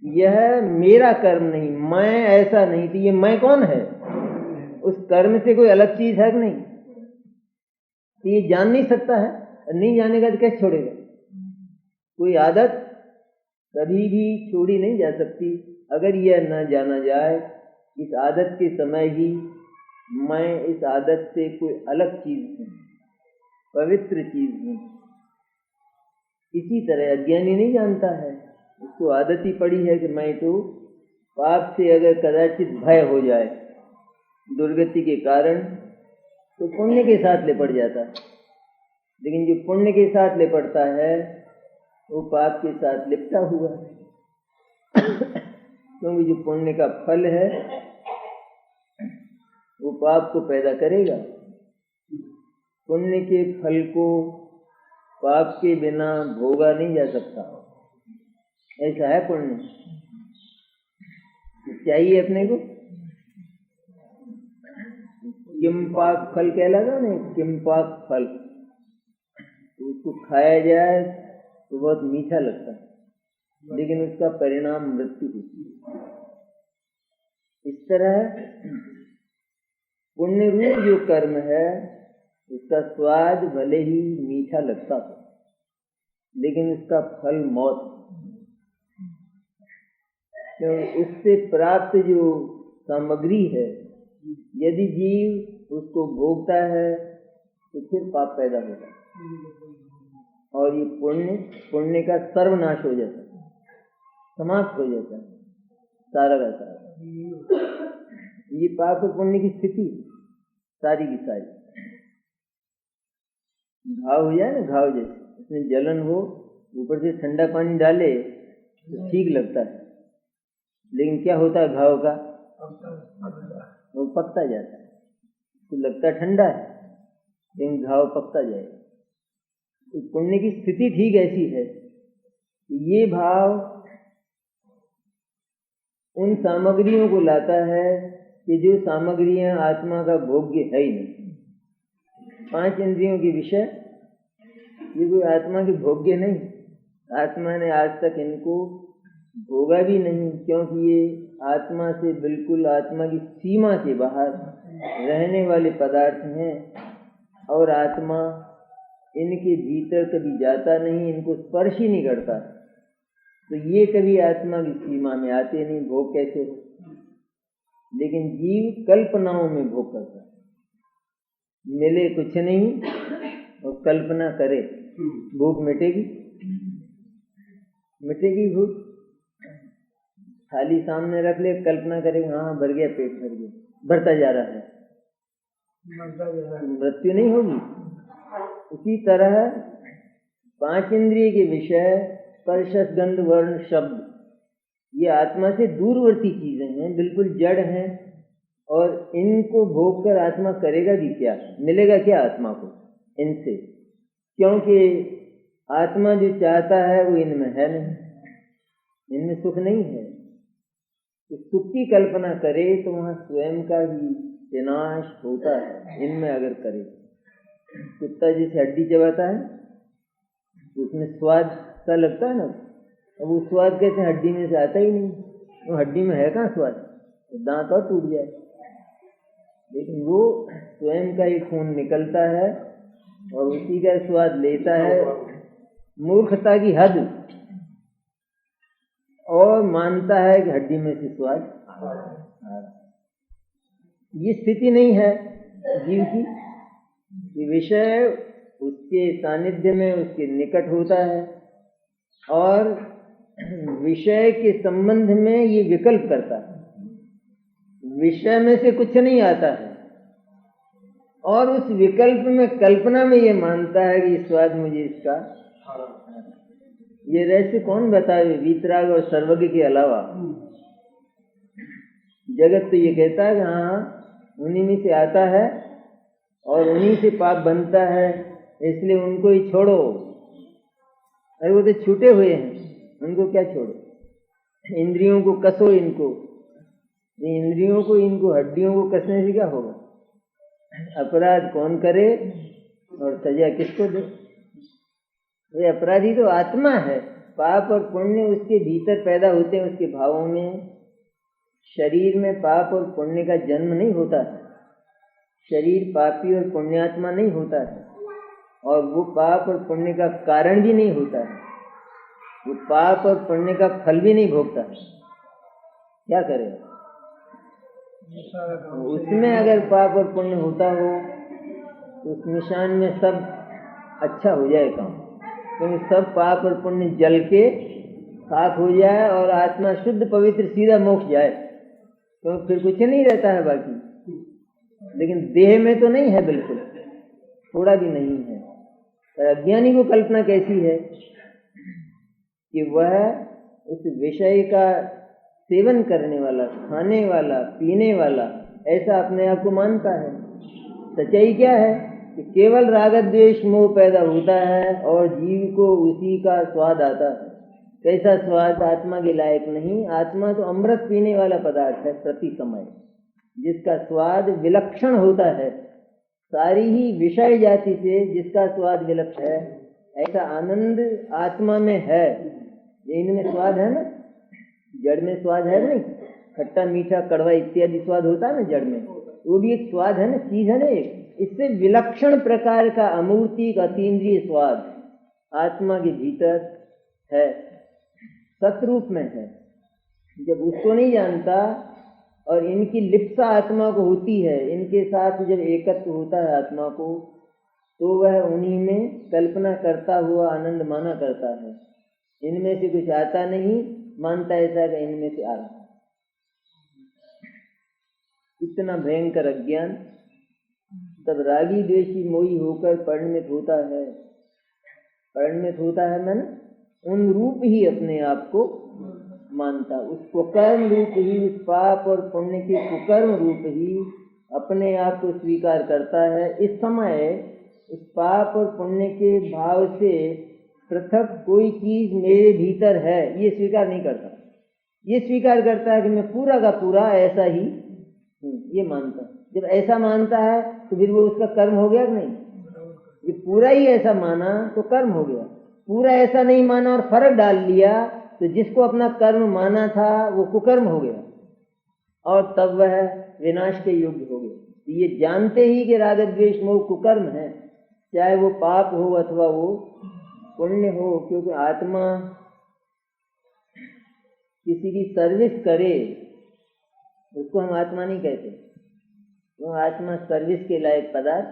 [SPEAKER 1] यह मेरा कर्म नहीं, मैं ऐसा नहीं, तो ये मैं कौन है? उस कर्म से कोई अलग चीज है कि नहीं? तो ये जान नहीं सकता है, नहीं जानेगा तो कैसे छोड़ेगा? कोई आदत कभी भी छोड़ी नहीं जा सकती अगर यह न जाना जाए इस आदत के समय ही मैं इस आदत से कोई अलग चीज हूँ, पवित्र चीज हूँ। इसी तरह अज्ञानी नहीं जानता है, उसको आदत ही पड़ी है कि मैं तो पाप से अगर कदाचित भय हो जाए दुर्गति के कारण तो पुण्य के साथ लिपट जाता है, लेकिन जो पुण्य के साथ लिपटता है वो पाप के साथ लिपटा हुआ है क्योंकि जो पुण्य का फल है वो पाप को पैदा करेगा। पुण्य के फल को पाप के बिना भोगा नहीं जा सकता, ऐसा है पुण्य। चाहिए अपने को किम पाक फल कहलाता नहीं, किम पाक फल, उसको खाया जाए तो बहुत मीठा लगता है, लेकिन उसका परिणाम मृत्यु होती है। इस तरह पुण्य रूप जो कर्म है उसका स्वाद भले ही मीठा लगता है, लेकिन उसका फल मौत है। क्योंकि उससे प्राप्त जो सामग्री है यदि जीव उसको भोगता है तो फिर पाप पैदा होता है और ये पुण्य का सर्वनाश हो जाता है, समाप्त हो जाता है सारा का सारा। ये पाप और पुण्य की स्थिति सारी की सारी। घाव हो जाए ना, घाव जैसे उसमें जलन हो, ऊपर से ठंडा पानी डाले तो ठीक लगता है, लेकिन क्या होता है घाव का? वो पकता जाता है। तो लगता ठंडा है लेकिन घाव पकता जाएगा। तो पुण्य की स्थिति ठीक ऐसी है, ये भाव उन सामग्रियों को लाता है कि जो सामग्रियां आत्मा का भोग्य है ही नहीं। 5 इंद्रियों के विषय ये कोई आत्मा के भोग्य नहीं, आत्मा ने आज तक इनको भोगा भी नहीं, क्योंकि ये आत्मा से बिल्कुल आत्मा की सीमा के बाहर रहने वाले पदार्थ हैं और आत्मा इनके भीतर कभी जाता नहीं, इनको स्पर्श ही नहीं करता, तो ये कभी आत्मा की सीमा में आते नहीं, भोग कैसे हो? लेकिन जीव कल्पनाओं में भोग करता है, मिले कुछ नहीं और कल्पना करे, भूख मिटेगी? मिटेगी भूख? थाली सामने रख ले, कल्पना करेगा हाँ भर गया, पेट भर गया, बढ़ता जा रहा है, मृत्यु नहीं होगी। उसी तरह 5 इंद्रिय के विषय स्पर्श गंध वर्ण शब्द ये आत्मा से दूरवर्ती चीजें हैं, बिल्कुल जड़ हैं, और इनको भोग कर आत्मा करेगा भी क्या? मिलेगा क्या आत्मा को इनसे? क्योंकि आत्मा जो चाहता है वो इनमें है नहीं, इनमें सुख नहीं है। तो सुख की कल्पना करे तो वहां स्वयं का ही विनाश होता है इनमें अगर करे। कुत्ता जैसे हड्डी चबाता है तो उसमें स्वाद सा लगता है ना, अब वो स्वाद कैसे हड्डी में से आता ही नहीं, वो हड्डी में है कहाँ स्वाद? तो दांत और टूट जाए, लेकिन वो स्वयं का ही खून निकलता है और उसी का स्वाद लेता है। मूर्खता की हद, और मानता है कि हड्डी में से स्वाद। ये स्थिति नहीं है जीव की। ये विषय उसके सानिध्य में उसके निकट होता है और विषय के संबंध में ये विकल्प करता है, विषय में से कुछ नहीं आता है और उस विकल्प में कल्पना में ये मानता है कि स्वाद मुझे इसका। ये रहस्य कौन बताए वीतराग और सर्वज्ञ के अलावा? जगत तो ये कहता है कि हाँ उन्हीं में से आता है और उन्हीं से पाप बनता है, इसलिए उनको ही छोड़ो। अरे वो तो छूटे हुए हैं, उनको क्या छोड़ो? इंद्रियों को कसो, इनको इंद्रियों को, इनको हड्डियों को कसने से क्या होगा? अपराध कौन करे और सजा किसको दे? वे अपराधी तो आत्मा है। पाप और पुण्य उसके भीतर पैदा होते हैं, उसके भावों में। शरीर में पाप और पुण्य का जन्म नहीं होता है। शरीर पापी और पुण्यात्मा नहीं होता है, और वो पाप और पुण्य का कारण भी नहीं होता है। वो पाप और पुण्य का फल भी नहीं भोगता है। क्या करे? उसमें अगर पाप और पुण्य होता हो तो उस निशान में सब अच्छा हो जाए काम, क्योंकि सब पाप और पुण्य जल के खाक हो जाए और आत्मा शुद्ध पवित्र सीधा मोक्ष जाए, तो फिर कुछ नहीं रहता है बाकी। लेकिन देह में तो नहीं है, बिल्कुल थोड़ा भी नहीं है। पर अज्ञानी को कल्पना कैसी है कि वह उस विषय का सेवन करने वाला, खाने वाला, पीने वाला ऐसा अपने आप को मानता है। सच्चाई क्या है कि केवल राग द्वेष मोह पैदा होता है और जीव को उसी का स्वाद आता है। कैसा स्वाद? आत्मा के लायक नहीं। आत्मा तो अमृत पीने वाला पदार्थ है प्रति समय, जिसका स्वाद विलक्षण होता है। सारी ही विषय जाति से जिसका स्वाद विलक्षण है, ऐसा आनंद आत्मा में है। इनमें स्वाद है ना, जड़ में स्वाद है नहीं? खट्टा मीठा कड़वा इत्यादि स्वाद होता है ना जड़ में, वो भी एक स्वाद है ना, चीज है ना एक। इससे विलक्षण प्रकार का अमूर्तिक अतीन्द्रिय स्वाद आत्मा के भीतर है, सतरूप में है। जब उसको नहीं जानता और इनकी लिप्सा आत्मा को होती है, इनके साथ जब एकत्व होता है आत्मा को, तो वह उन्हीं में कल्पना करता हुआ आनंद माना करता है। इनमें से कुछ आता नहीं, मानता ऐसा कि इनमें से आ रहा है। इतना भयंकर अज्ञान तब रागी द्वेषी मोही होकर परिणमित होता है। परिणमित होता है मैंने उन रूप ही अपने आप को मानता, उस कुकर्म रूप ही, उस पाप और पुण्य के कुकर्म रूप ही अपने आप को स्वीकार करता है। इस समय उस पाप और पुण्य के भाव से पृथक कोई चीज मेरे भीतर है ये स्वीकार नहीं करता। ये स्वीकार करता है कि मैं पूरा का पूरा ऐसा ही हूँ, ये मानता। जब ऐसा मानता है तो फिर वो उसका कर्म हो गया कि नहीं? ये पूरा ही ऐसा माना तो कर्म हो गया। पूरा ऐसा नहीं माना और फर्क डाल लिया तो जिसको अपना कर्म माना था वो कुकर्म हो गया, और तब वह विनाश के योग्य हो गया। ये जानते ही कि राग द्वेष मोह कुकर्म है, चाहे वो पाप हो अथवा वो पुण्य हो। क्योंकि आत्मा किसी की सर्विस करे उसको हम आत्मा नहीं कहते। वो आत्मा सर्विस के लायक पदार्थ,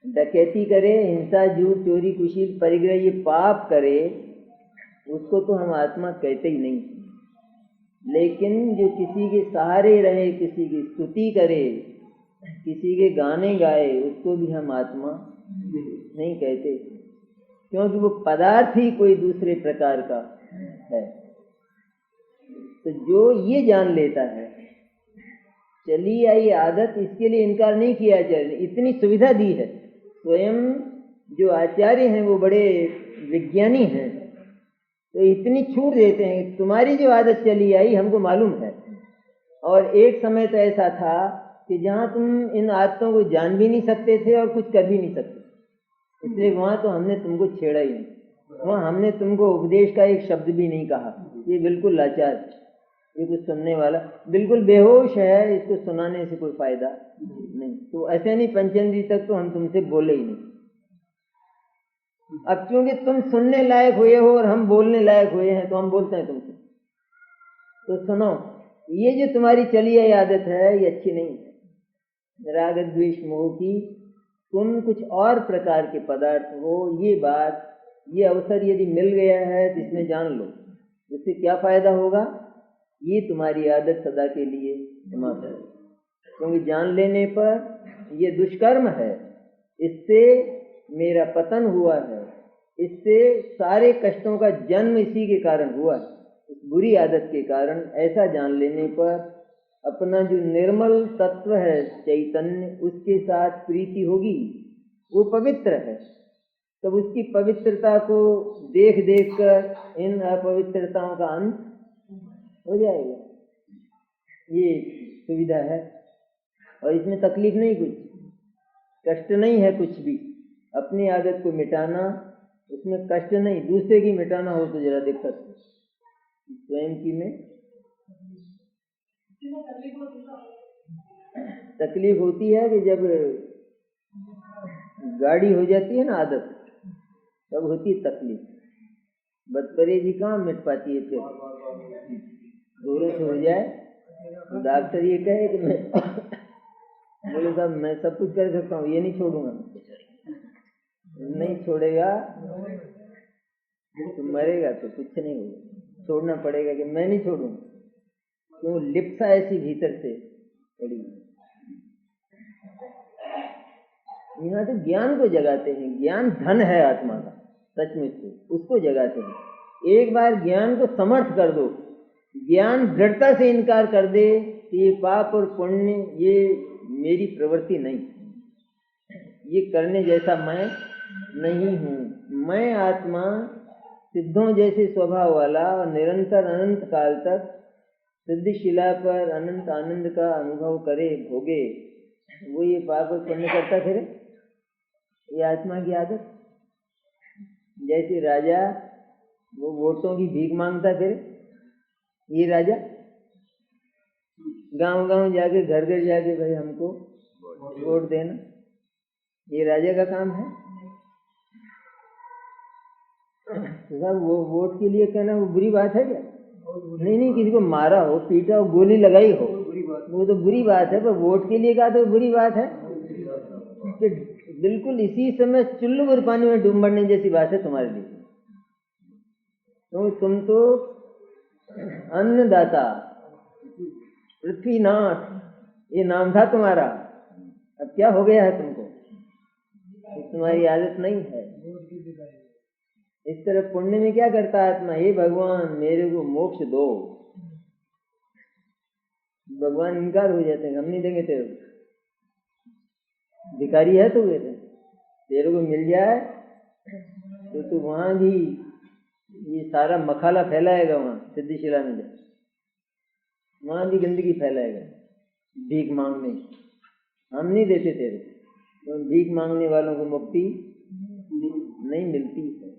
[SPEAKER 1] डकैती करे, हिंसा, झूठ, चोरी, कुशील, परिग्रह, ये पाप करे, उसको तो हम आत्मा कहते ही नहीं। लेकिन जो किसी के सहारे रहे, किसी की स्तुति करे, किसी के गाने गाए, उसको भी हम आत्मा नहीं कहते, क्योंकि वो पदार्थ ही कोई दूसरे प्रकार का है। तो जो ये जान लेता है, चली आई आदत, इसके लिए इनकार नहीं किया जाए। इतनी सुविधा दी है। स्वयं जो आचार्य हैं वो बड़े विज्ञानी हैं, तो इतनी छूट देते हैं। तुम्हारी जो आदत चली आई हमको मालूम है, और एक समय तो ऐसा था कि जहाँ तुम इन आदतों को जान भी नहीं सकते थे और कुछ कर भी नहीं सकते, इसलिए वहाँ तो हमने तुमको छेड़ा ही नहीं। वहाँ हमने तुमको उपदेश का एक शब्द भी नहीं कहा। ये बिल्कुल लाचार, ये कुछ सुनने वाला बिल्कुल बेहोश है, इसको सुनाने से कोई फायदा नहीं। तो ऐसे नहीं, पंचेंद्री तक तो हम तुमसे बोले ही नहीं। अब क्योंकि तुम सुनने लायक हुए हो और हम बोलने लायक हुए हैं, तो हम बोलते हैं तुमसे। तो सुनो, ये जो तुम्हारी चली आई आदत है ये अच्छी नहीं है, राग द्वेष मोह की। तुम कुछ और प्रकार के पदार्थ हो। ये बात, ये अवसर यदि मिल गया है तो इसमें जान लो। इससे क्या फायदा होगा? ये तुम्हारी आदत सदा के लिए समाप्त है, क्योंकि जान लेने पर ये दुष्कर्म है, इससे मेरा पतन हुआ है, इससे सारे कष्टों का जन्म इसी के कारण हुआ है, इस बुरी आदत के कारण। ऐसा जान लेने पर अपना जो निर्मल तत्व है चैतन्य, उसके साथ प्रीति होगी, वो पवित्र है। तब उसकी पवित्रता को देख देख कर इन अपवित्रताओं का अंत हो जाएगा। ये सुविधा है। और इसमें तकलीफ नहीं, कुछ कष्ट नहीं है कुछ भी। अपनी आदत को मिटाना, उसमें कष्ट नहीं। दूसरे की मिटाना हो तो जरा दिक्कत हो, स्वयं की में तकलीफ होती है कि जब गाड़ी हो जाती है ना आदत, तब होती है तकलीफ। बदपरहेजी कहाँ मिट पाती है। फिर जोरों से हो जाए तो डॉक्टर ये कहे कि मैं बोले साहब मैं सब कुछ कर सकता हूँ, ये नहीं छोड़ूंगा। नहीं छोड़ेगा तो मरेगा, तो कुछ नहीं होगा। छोड़ना पड़ेगा कि मैं नहीं छोड़ूंगा। क्यों? लिप्सा ऐसी भीतर से पड़ी। यहाँ तो ज्ञान को जगाते हैं। ज्ञान धन है आत्मा का, सचमुच से उसको जगाते हैं। एक बार ज्ञान को समर्थ कर दो, ज्ञान दृढ़ता से इनकार कर दे कि ये पाप और पुण्य ये मेरी प्रवृत्ति नहीं, ये करने जैसा मैं नहीं हूँ। मैं आत्मा सिद्धों जैसे स्वभाव वाला और निरंतर अनंत काल तक सिद्धिशिला पर अनंत आनंद का अनुभव करे, भोगे, वो ये पाप और पुण्य करता फिरे। ये आत्मा की आदत। जैसे राजा वो वोटों की भीख मांगता फिरे, ये राजा गांव गांव जाके घर घर जाके भाई हमको वोट देना, ये राजा का काम है। तो वो वोट के लिए कहना वो बुरी बात है क्या? नहीं नहीं, किसी को मारा हो, पीटा हो, गोली लगाई हो, वो तो बुरी बात है, पर वोट के लिए कहा तो बुरी बात है। कि बिल्कुल इसी समय चुल्लू भर पानी में डूब मरने जैसी बात है तुम्हारे लिए। तो तुम तो अन्नदाता, पृथ्वीनाथ, ये नाम था तुम्हारा। अब क्या हो गया है तुमको? तुम्हारी आदत नहीं है। इस तरह पुण्य में क्या करता आत्मा? हे भगवान मेरे को मोक्ष दो। भगवान इनकार हो जाते हैं, हम नहीं देंगे तेरे को। भिखारी है तू, तेरे को मिल जाए तो तू वहां भी ये सारा मखाला फैलाएगा, वहां सिद्धिशिला में वहां भी गंदगी फैलाएगा भीख मांगने। हम नहीं देते तेरे को, तो भीख मांगने वालों को मुक्ति नहीं मिलती है।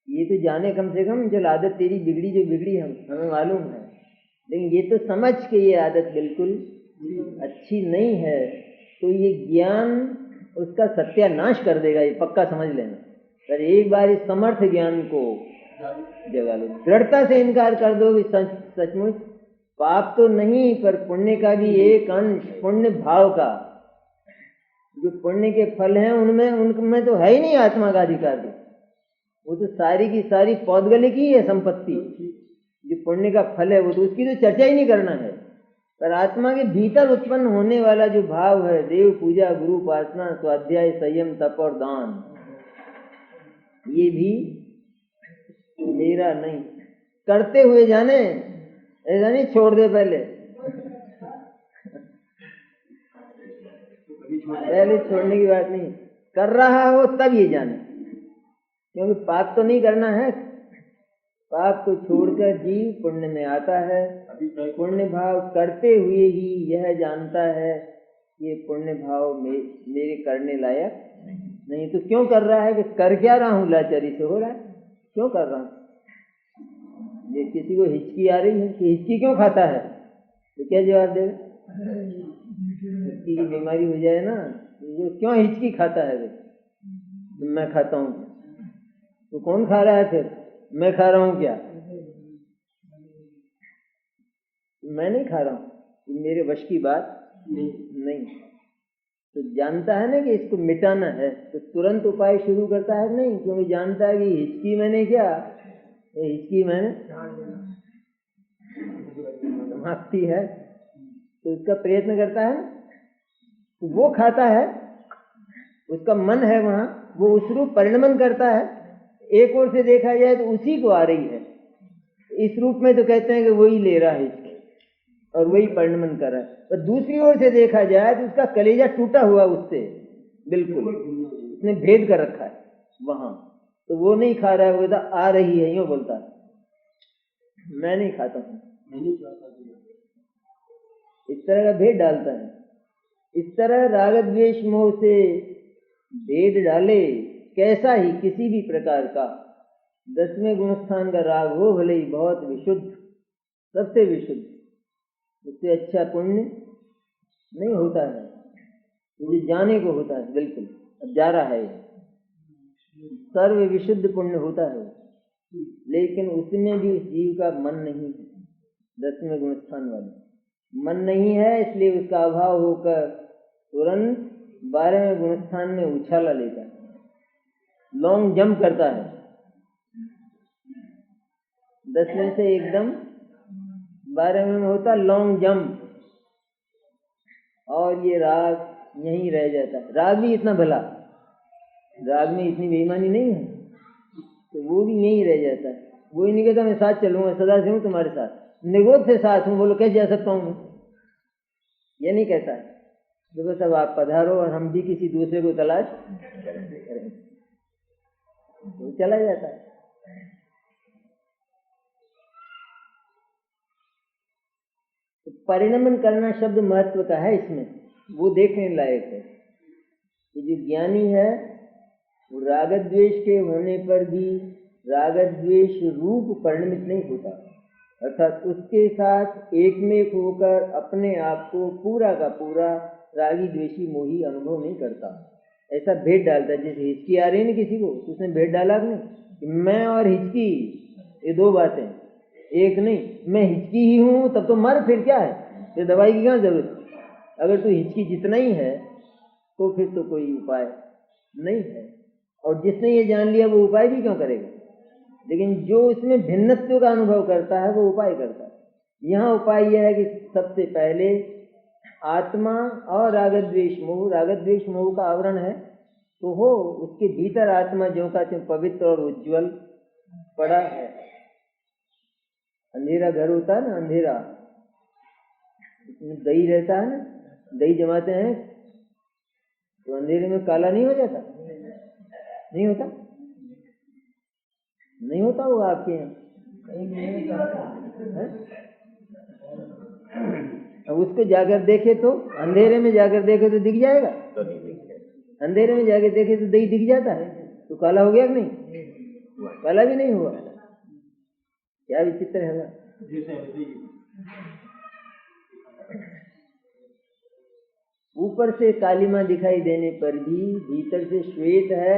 [SPEAKER 1] ये तो जाने कम से कम, चल आदत तेरी बिगड़ी जो बिगड़ी हमें मालूम है, लेकिन ये तो समझ के ये आदत बिल्कुल अच्छी नहीं है, तो ये ज्ञान उसका सत्यानाश कर देगा, ये पक्का समझ लेना। पर एक बार इस समर्थ ज्ञान को जगा लो, दृढ़ता से इनकार कर दो कि सचमुच पाप तो नहीं, पर पुण्य का भी एक अंश, पुण्य भाव का, जो पुण्य के फल हैं उनमें तो है ही नहीं आत्मा का अधिकार। वो तो सारी की सारी पौधगले की है संपत्ति, जो पुण्य का फल है वो तो उसकी तो चर्चा ही नहीं करना है। पर आत्मा के भीतर उत्पन्न होने वाला जो भाव है, देव पूजा, गुरु उपासना, स्वाध्याय, संयम, तप और दान, ये भी मेरा नहीं। करते हुए जाने, ऐसा नहीं छोड़ दे पहले छोड़ने की बात नहीं, कर रहा हो तब ये जाने, क्योंकि पाप तो नहीं करना है। पाप को छोड़कर जीव पुण्य में आता है। पुण्य भाव करते हुए ही यह जानता है ये पुण्य भाव मेरे करने लायक नहीं। तो क्यों कर रहा है? कि कर क्या रहा हूं, लाचारी से हो रहा है। क्यों कर रहा हूं? ये किसी को हिचकी आ रही है कि हिचकी क्यों खाता है, तो क्या जवाब देगा? हिचकी की बीमारी हो जाए ना, तो क्यों हिचकी खाता है? तो मैं खाता हूं। तो कौन खा रहा है फिर? मैं खा रहा हूं क्या? मैं नहीं खा रहा हूं, ये मेरे वश की बात नहीं। तो जानता है ना कि इसको मिटाना है, तो तुरंत उपाय शुरू करता है नहीं, क्योंकि जानता है कि हिचकी मैंने क्या, ये हिचकी मैंने समाप्ति है, तो उसका प्रयत्न करता है। तो वो खाता है, उसका मन है वहां, वो उस रूप परिणमन करता है। एक ओर से देखा जाए तो उसी को आ रही है, इस रूप में तो कहते हैं कि वही ले रहा है और वही परिणमन कर रहा है। पर दूसरी ओर से देखा जाए तो उसका कलेजा टूटा हुआ उससे बिल्कुल, उसने भेद कर रखा है वहां, तो वो नहीं खा रहा है, वो आ रही है, यूं बोलता है मैं नहीं खाता हूं, इस तरह का भेद डालता है। इस तरह राग द्वेष मोह से भेद डाले कैसा ही किसी भी प्रकार का 10वें गुणस्थान का राग हो, भले ही बहुत विशुद्ध, सबसे विशुद्ध, उससे अच्छा पुण्य नहीं होता है। मुझे जाने को होता है, बिल्कुल अब जा रहा है, सर्व विशुद्ध पुण्य होता है, लेकिन उसमें भी उस जीव का मन नहीं है। 10वें गुणस्थान वाले मन नहीं है, इसलिए उसका अभाव होकर तुरंत 12वें गुणस्थान में उछाला लेता है, लॉन्ग जंप करता है, 10वें से एकदम 12वें में होता लॉन्ग जंप, और ये राग यहीं रह जाता है। राग भी इतना भला, राग में इतनी बेईमानी नहीं है, तो वो भी यहीं रह जाता है। वो ही नहीं कहता मैं साथ चलूंगा, सदा से हूँ तुम्हारे साथ, निगोद से साथ हूँ, बोलो कैसे जा सकता हूँ, ये नहीं कहता है। देखो सब आप पधारो और हम भी किसी दूसरे को तलाश करें, तो चला जाता है। तो परिणमन करना शब्द महत्व का है इसमें, वो देखने लायक है कि जो ज्ञानी है वो राग द्वेष के होने पर भी राग द्वेष रूप परिणमित नहीं होता, अर्थात उसके साथ एक में होकर अपने आप को पूरा का पूरा रागी द्वेषी मोही अनुभव नहीं करता। ऐसा भेद डालता है, जैसे हिचकी आ रही है ना किसी को, तो उसने भेद डाला नहीं कि मैं और हिचकी ये दो बातें एक नहीं, मैं हिचकी ही हूँ तब तो मर, फिर क्या है, ये दवाई की क्या जरूरत। अगर तू हिचकी जितना ही है तो फिर तो कोई उपाय नहीं है, और जिसने ये जान लिया वो उपाय भी क्यों करेगा। लेकिन जो उसमें भिन्नत्व का अनुभव करता है वो उपाय करता है। यहाँ उपाय यह है कि सबसे पहले आत्मा और राग द्वेष मोह का आवरण है, तो हो उसके भीतर आत्मा जो का त्यों पवित्र और उज्ज्वल पड़ा है। अंधेरा घर होता है ना, अंधेरा, उसमें दही रहता है ना, दही जमाते हैं तो अंधेरे में काला नहीं हो जाता, नहीं होता, नहीं होता वो आपके यहाँ। अब उसको जाकर देखे तो, अंधेरे में जाकर देखे तो दिख जाएगा, अंधेरे में जाकर देखे तो दही दिख जाता है, तो काला हो गया कि नहीं, काला भी नहीं हुआ। क्या विचित्र है ना। ऊपर से कालीमा दिखाई देने पर भी भीतर से श्वेत है,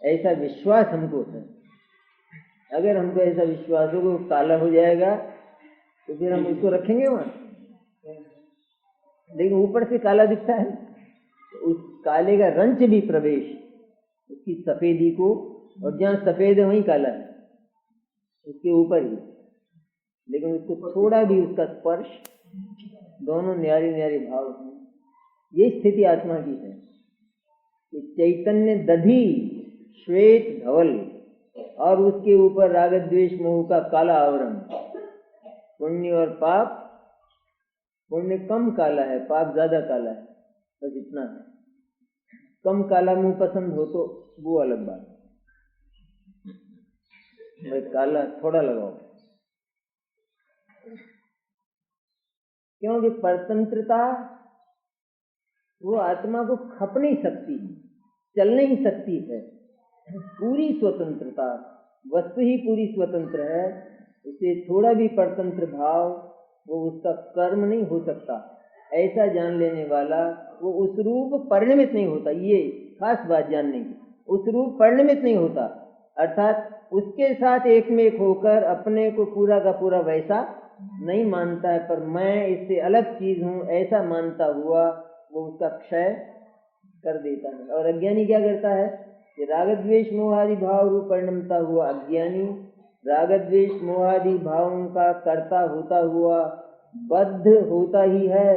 [SPEAKER 1] ऐसा विश्वास हमको है। अगर हमको ऐसा विश्वास हो कि काला हो जाएगा तो फिर हम उसको रखेंगे वहां, लेकिन ऊपर से काला दिखता है, तो उस काले का रंच भी प्रवेश उसकी सफेदी को, और जहाँ सफेद है वहीं काला है, उसके ऊपर ही, लेकिन उसको थोड़ा भी उसका स्पर्श, दोनों न्यारी न्यारी भाव हैं। ये स्थिति आत्मा की है कि चैतन्य दधी श्वेत धवल और उसके ऊपर राग द्वेष मोह का काला आवरण। पुण्य और पाप, पुण्य कम काला है, पाप ज्यादा काला है, बस इतना है। कम काला मुंह पसंद हो तो वो अलग बात, भाई काला थोड़ा लगाओ, क्योंकि परतंत्रता वो आत्मा को खप नहीं सकती, चल नहीं सकती है। पूरी स्वतंत्रता, वस्तु ही पूरी स्वतंत्र है, इसे थोड़ा भी परतंत्र भाव वो उसका कर्म नहीं हो सकता। ऐसा जान लेने वाला वो उस रूप परिणमित नहीं होता, ये खास बात जानने की, उस रूप परिणमित नहीं होता, अर्थात उसके साथ एक में एक होकर अपने को पूरा का पूरा वैसा नहीं मानता है, पर मैं इससे अलग चीज हूँ ऐसा मानता हुआ वो उसका क्षय कर देता है। और अज्ञानी क्या करता है कि राग द्वेष मोहादि भाव रूप परिणमता हुआ अज्ञानी राग द्वेष मोहादि भावों का कर्ता होता हुआ बद्ध होता ही है।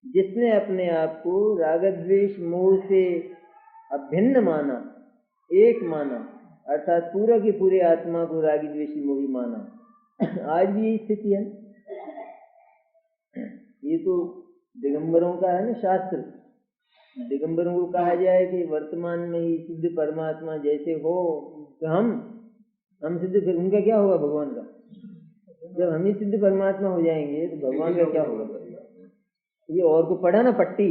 [SPEAKER 1] जिसने अपने आप को राग द्वेष मोह से अभिन्न माना, एक माना, अर्थात पूरा की पूरे आत्मा को रागी द्वेषी मोही माना, आज भी यही स्थिति है। ये तो दिगंबरों का है ना शास्त्र। दिगंबरों को कहा जाए कि वर्तमान में ही सिद्ध परमात्मा जैसे हो, तो हम सिद्ध, फिर उनका क्या होगा भगवान का? जब हम ही सिद्ध परमात्मा हो जाएंगे तो भगवान का क्या होगा? ये और को पढ़ा ना पट्टी,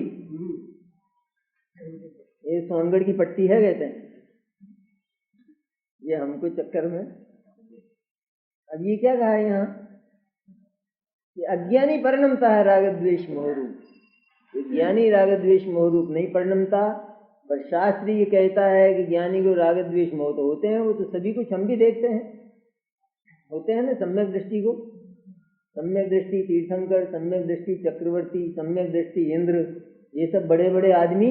[SPEAKER 1] ये सोनगढ़ की पट्टी है कहते हैं, ये हमको चक्कर में। अब ये क्या कहा है यहाँ, ये अज्ञानी परिणमता है राग द्वेष मोहरूप। ज्ञानी राग द्वेष मोहरूप नहीं परिणमता, पर शास्त्र ये कहता है कि ज्ञानी को राग द्वेष मोह तो होते हैं। वो तो सभी कुछ हम भी देखते हैं, होते हैं ना। सम्यक दृष्टि को, सम्यक दृष्टि तीर्थंकर, सम्यक दृष्टि चक्रवर्ती, सम्यक दृष्टि इंद्र, ये सब बड़े बड़े आदमी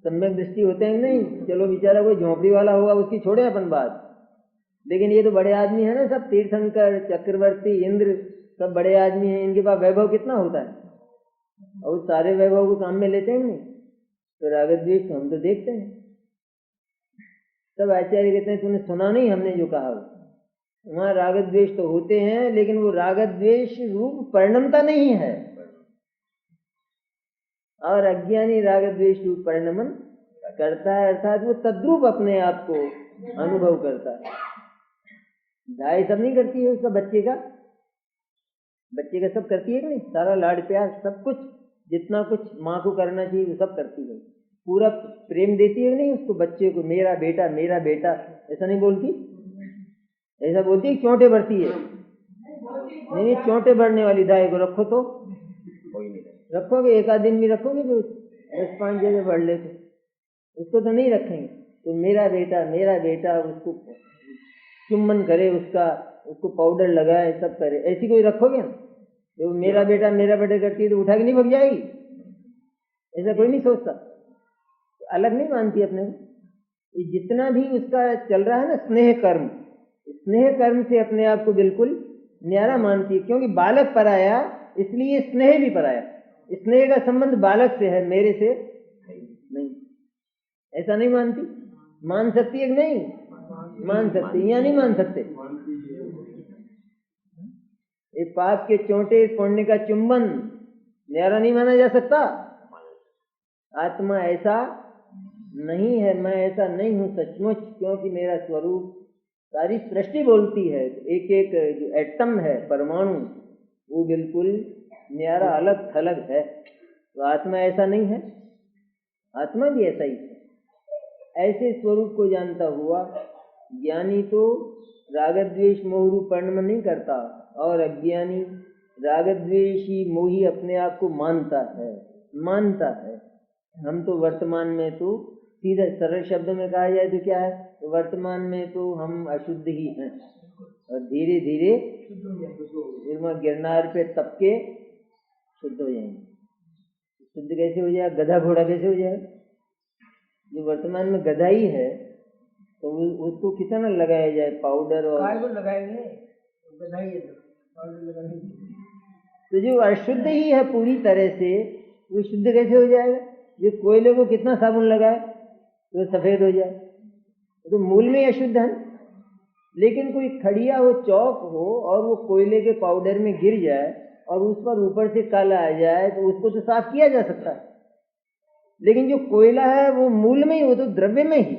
[SPEAKER 1] सम्यक दृष्टि होते हैं नहीं। चलो बेचारा कोई झोंपड़ी वाला होगा उसकी छोड़े अपन बात, लेकिन ये तो बड़े आदमी है ना सब, तीर्थंकर चक्रवर्ती इंद्र सब बड़े आदमी हैं। इनके पास वैभव कितना होता है, और सारे वैभव को काम में लेते हैं नहीं। तो राग द्वेष हम तो देखते हैं। सब आचार्य कहते हैं तूने सुना नहीं हमने जो कहा, वहां राग द्वेष तो होते हैं, लेकिन वो राग द्वेष रूप परिणमता नहीं है। और अज्ञानी राग द्वेष रूप परिणमन करता है, अर्थात वो तद्रूप अपने आप को अनुभव करता है। ढाई सब नहीं करती है उसका, बच्चे का सब करती है कि नहीं, सारा लाड प्यार सब कुछ, जितना कुछ माँ को करना चाहिए वो सब करती है। पूरा प्रेम देती है कि नहीं उसको, बच्चे को, मेरा बेटा मेरा बेटा, ऐसा नहीं बोलती, ऐसा बोलती है चोंटे भरती है। नहीं, चोंटे भरने वाली दाई को रखो तो रखोगे, एक आध दिन भी रखोगे तो 10-5 जगह भर लेते, उसको तो नहीं रखेंगे। तो मेरा बेटा उसको चुम्बन करे, उसको पाउडर लगाए, सब करे, ऐसी कोई रखोगे ना। जो मेरा बेटा करती है तो उठा के नहीं भग जाएगी, ऐसा कोई नहीं सोचता, अलग नहीं मानती अपने को। जितना भी उसका चल रहा है ना स्नेह कर्म से अपने आप को बिल्कुल न्यारा मानती है, क्योंकि बालक पराया, इसलिए स्नेह भी पराया। स्नेह का संबंध बालक से है, मेरे से नहीं। ऐसा नहीं मानती, मान सकती है कि नहीं मान सकती, या नहीं मान सकते। ये पाप के चोंटे फोड़ने का चुंबन न्यारा नहीं माना जा सकता। आत्मा ऐसा नहीं है, मैं ऐसा नहीं हूं सचमुच, क्योंकि मेरा स्वरूप, सारी सृष्टि बोलती है, एक एक जो एटम है, परमाणु, वो बिल्कुल न्यारा अलग थलग है। तो आत्मा ऐसा नहीं है, आत्मा भी ऐसा ही है। ऐसे स्वरूप को जानता हुआ ज्ञानी तो राग द्वेष मोह रूप परिणमन नहीं करता, और अज्ञानी राग द्वेषी मोही अपने आप को मानता है। हम तो वर्तमान में तो सीधे सरल शब्दों में कहा जाए तो क्या है, तो वर्तमान में तो हम अशुद्ध ही हैं, और धीरे धीरे गिरनार पे तप के शुद्ध हो जाएंगे। शुद्ध कैसे हो जाए, गधा घोड़ा कैसे हो जाए। जो वर्तमान में गधा ही है तो उसको कितना लगाया जाए पाउडर, और लगाएंगे गधा ही है तो जो अशुद्ध ही है पूरी तरह से, वो शुद्ध कैसे हो जाएगा। जो कोयले को कितना साबुन लगाए तो सफेद हो जाए, तो मूल में अशुद्ध है। लेकिन कोई खड़िया हो, चौक हो, और वो कोयले के पाउडर में गिर जाए और उस पर ऊपर से काला आ जाए, तो उसको तो साफ किया जा सकता है। लेकिन जो कोयला है वो मूल में ही, वो तो द्रव्य में ही,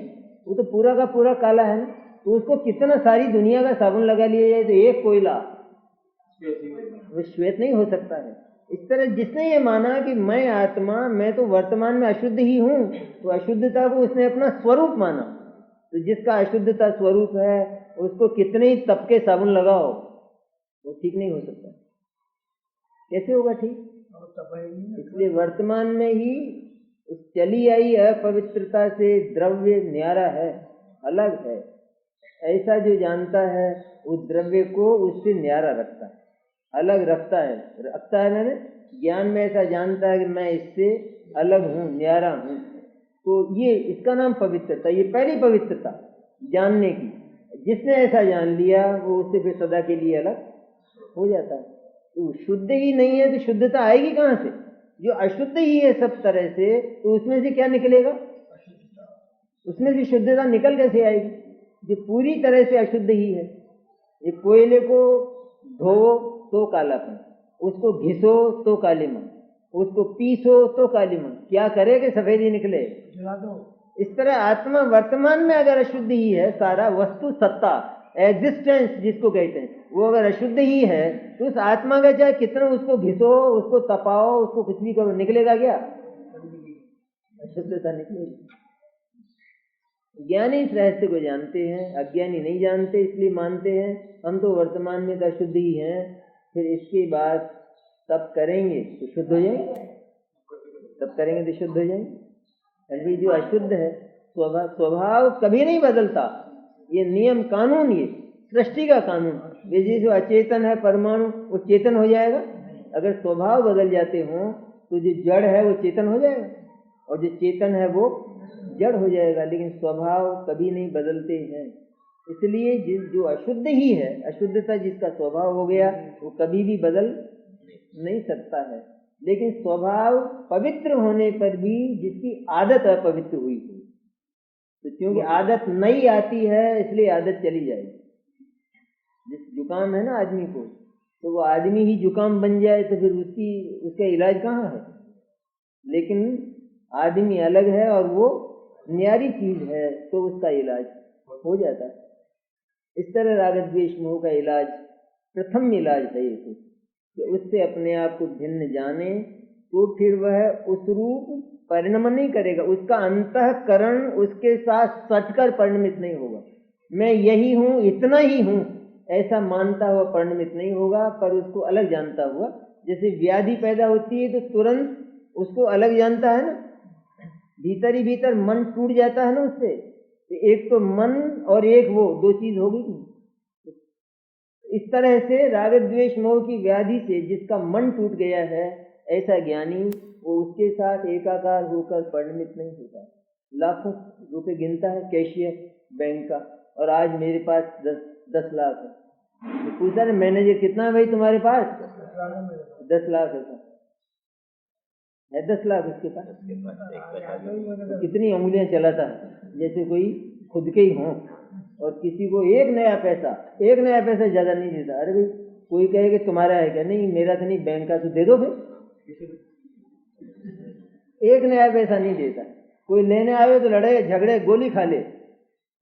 [SPEAKER 1] वो तो पूरा का पूरा काला है ना। तो उसको कितना सारी दुनिया का साबुन लगा लिया जाए तो एक कोयला वो श्वेत नहीं हो सकता है। इस तरह जिसने ये माना कि मैं आत्मा, मैं तो वर्तमान में अशुद्ध ही हूं, तो अशुद्धता को उसने अपना स्वरूप माना। तो जिसका अशुद्धता स्वरूप है उसको कितने ही तप के साबुन लगाओ वो ठीक नहीं हो सकता। कैसे होगा ठीक। इसलिए वर्तमान में ही चली आई अपवित्रता से द्रव्य न्यारा है, अलग है। ऐसा जो जानता है वो द्रव्य को उससे न्यारा रखता है, अलग रखता है मैंने ज्ञान में ऐसा जानता है कि मैं इससे अलग हूँ, न्यारा हूँ। तो ये इसका नाम पवित्रता, ये पहली पवित्रता जानने की। जिसने ऐसा जान लिया वो उससे फिर सदा के लिए अलग हो जाता है। तो शुद्ध ही नहीं है तो शुद्धता आएगी कहाँ से। जो अशुद्ध ही है सब तरह से, तो उसमें से क्या निकलेगा, उसमें से शुद्धता निकल कैसे आएगी जो पूरी तरह से अशुद्ध ही है। ये कोयले को धोवो तो कालापन, उसको घिसो तो कालीमा, उसको पीसो तो कालीमा, क्या करे कि सफेद ही निकले, जला दो। इस तरह आत्मा वर्तमान में अगर अशुद्ध ही है, सारा वस्तु सत्ता एग्जिस्टेंस जिसको कहते हैं, वो अगर अशुद्ध ही है तो उस आत्मा का चाहे कितना उसको घिसो, उसको तपाओ, उसको कुछ भी करो, निकलेगा क्या? अशुद्धता निकलेगी। ज्ञानी इस रहस्य को जानते हैं, अज्ञानी नहीं जानते, इसलिए मानते हैं हम तो वर्तमान में तो अशुद्ध ही हैं, फिर इसके बाद तब करेंगे तो शुद्ध हो जाएंगे, तब करेंगे तो शुद्ध हो जाएंगे। अभी जो अशुद्ध है स्वभाव कभी नहीं बदलता, ये नियम कानून, ये सृष्टि का कानून। ये जो अचेतन है परमाणु, वो चेतन हो जाएगा। अगर स्वभाव बदल जाते हों तो जो जड़ है वो चेतन हो जाएगा, और जो चेतन है वो जड़ हो जाएगा, लेकिन स्वभाव कभी नहीं बदलते हैं। इसलिए जो अशुद्ध ही है, अशुद्धता जिसका स्वभाव हो गया, वो कभी भी बदल नहीं सकता है। लेकिन स्वभाव पवित्र होने पर भी जिसकी आदत अपवित्र हुई है, तो क्योंकि आदत नई आती है इसलिए आदत चली जाएगी। जिस जुकाम है ना आदमी को, तो वो आदमी ही जुकाम बन जाए तो फिर उसका इलाज कहाँ है? लेकिन आदमी अलग है और वो न्यारी चीज है, तो उसका इलाज हो जाता है। इस तरह राग द्वेष मोह का इलाज, प्रथम इलाज है ये कि उससे अपने आप को भिन्न जाने, तो फिर वह उस रूप परिणम नहीं करेगा, उसका अंतःकरण उसके साथ सटकर परिणमित नहीं होगा। मैं यही हूँ, इतना ही हूँ ऐसा मानता हुआ परिणमित नहीं होगा, पर उसको अलग जानता हुआ। जैसे व्याधि पैदा होती है तो तुरंत उसको अलग जानता है ना, भीतर ही भीतर मन टूट जाता है ना उससे, तो एक तो मन और एक वो दो चीज होगी। इस तरह से राग द्वेष मोह की व्याधि से जिसका मन टूट गया है, ऐसा ज्ञानी वो उसके साथ एकाकार होकर परिणमित नहीं होता। लाखों रुपए गिनता है कैशियर बैंक का, और आज मेरे पास 10 लाख है, तो पूछा ना मैनेजर कितना है भाई तुम्हारे पास? 10 लाख है 10 लाख उसके पास। तो कितनी उंगलियां चलाता है जैसे कोई खुद के ही हों, और किसी को एक नया पैसा ज्यादा नहीं देता। अरे भाई कोई कहे कि तुम्हारा है क्या? नहीं मेरा तो नहीं, बैंक का, तो दे दो फिर। एक नया पैसा नहीं देता। कोई लेने आए तो लड़े झगड़े गोली खा ले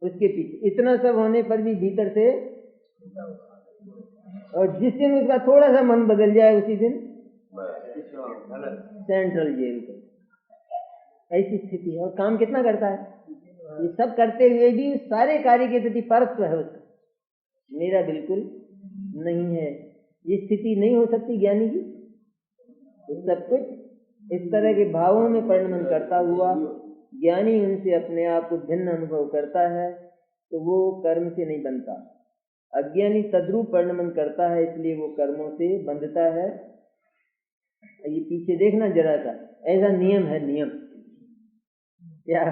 [SPEAKER 1] उसके पीछे। इतना सब होने पर भी भीतर से, और जिस दिन उसका थोड़ा सा मन बदल जाए उसी दिन सेंट्रल जेल को। ऐसी स्थिति है। और काम कितना करता है? ये सब करते हुए भी सारे कार्य के प्रति परत्व है उसका, मेरा बिल्कुल नहीं है। ये स्थिति नहीं हो सकती ज्ञानी की। सब कुछ इस तरह के भावों में परिणमन करता हुआ ज्ञानी उनसे अपने आप को भिन्न अनुभव करता है, तो वो कर्म से नहीं बनता। अज्ञानी तद्रूप परिणमन करता है, इसलिए वो कर्मों से बंधता है। ये पीछे देखना जरा सा, ऐसा नियम है, नियम क्या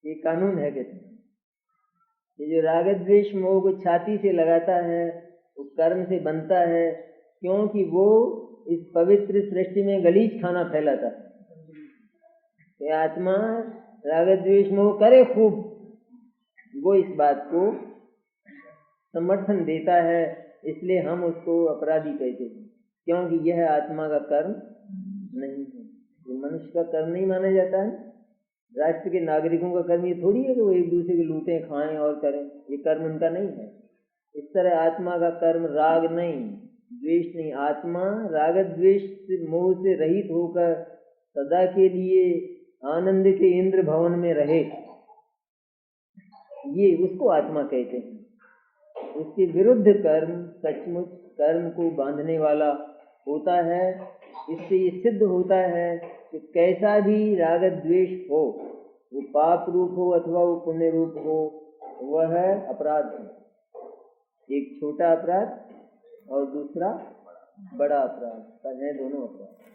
[SPEAKER 1] ये कानून है कहते हैं। ये जो राग द्वेष मोह को छाती से लगाता है वो कर्म से बनता है, क्योंकि वो इस पवित्र सृष्टि में गलीच खाना फैलाता है। ये आत्मा राग द्वेष मोह करे खूब, वो इस बात को समर्थन देता है, इसलिए हम उसको अपराधी कहते हैं, क्योंकि यह आत्मा का कर्म नहीं है। ये मनुष्य का कर्म नहीं माना जाता है। राष्ट्र के नागरिकों का कर्म ये थोड़ी है कि वो एक दूसरे के लूटें खाएं और करें, ये कर्म उनका नहीं है। इस तरह आत्मा का कर्म राग नहीं, द्वेष नहीं। आत्मा राग द्वेष मोह से रहित होकर सदा के लिए आनंद के इंद्र भवन में रहे, ये उसको आत्मा कहते हैं। उसके विरुद्ध कर्म सचमुच कर्म को बांधने वाला होता है। इससे ये सिद्ध होता है कि कैसा भी राग द्वेष हो, वो पाप रूप हो अथवा वो पुण्य रूप हो, वह अपराध है। एक छोटा अपराध और दूसरा बड़ा अपराध, पर है दोनों अपराध।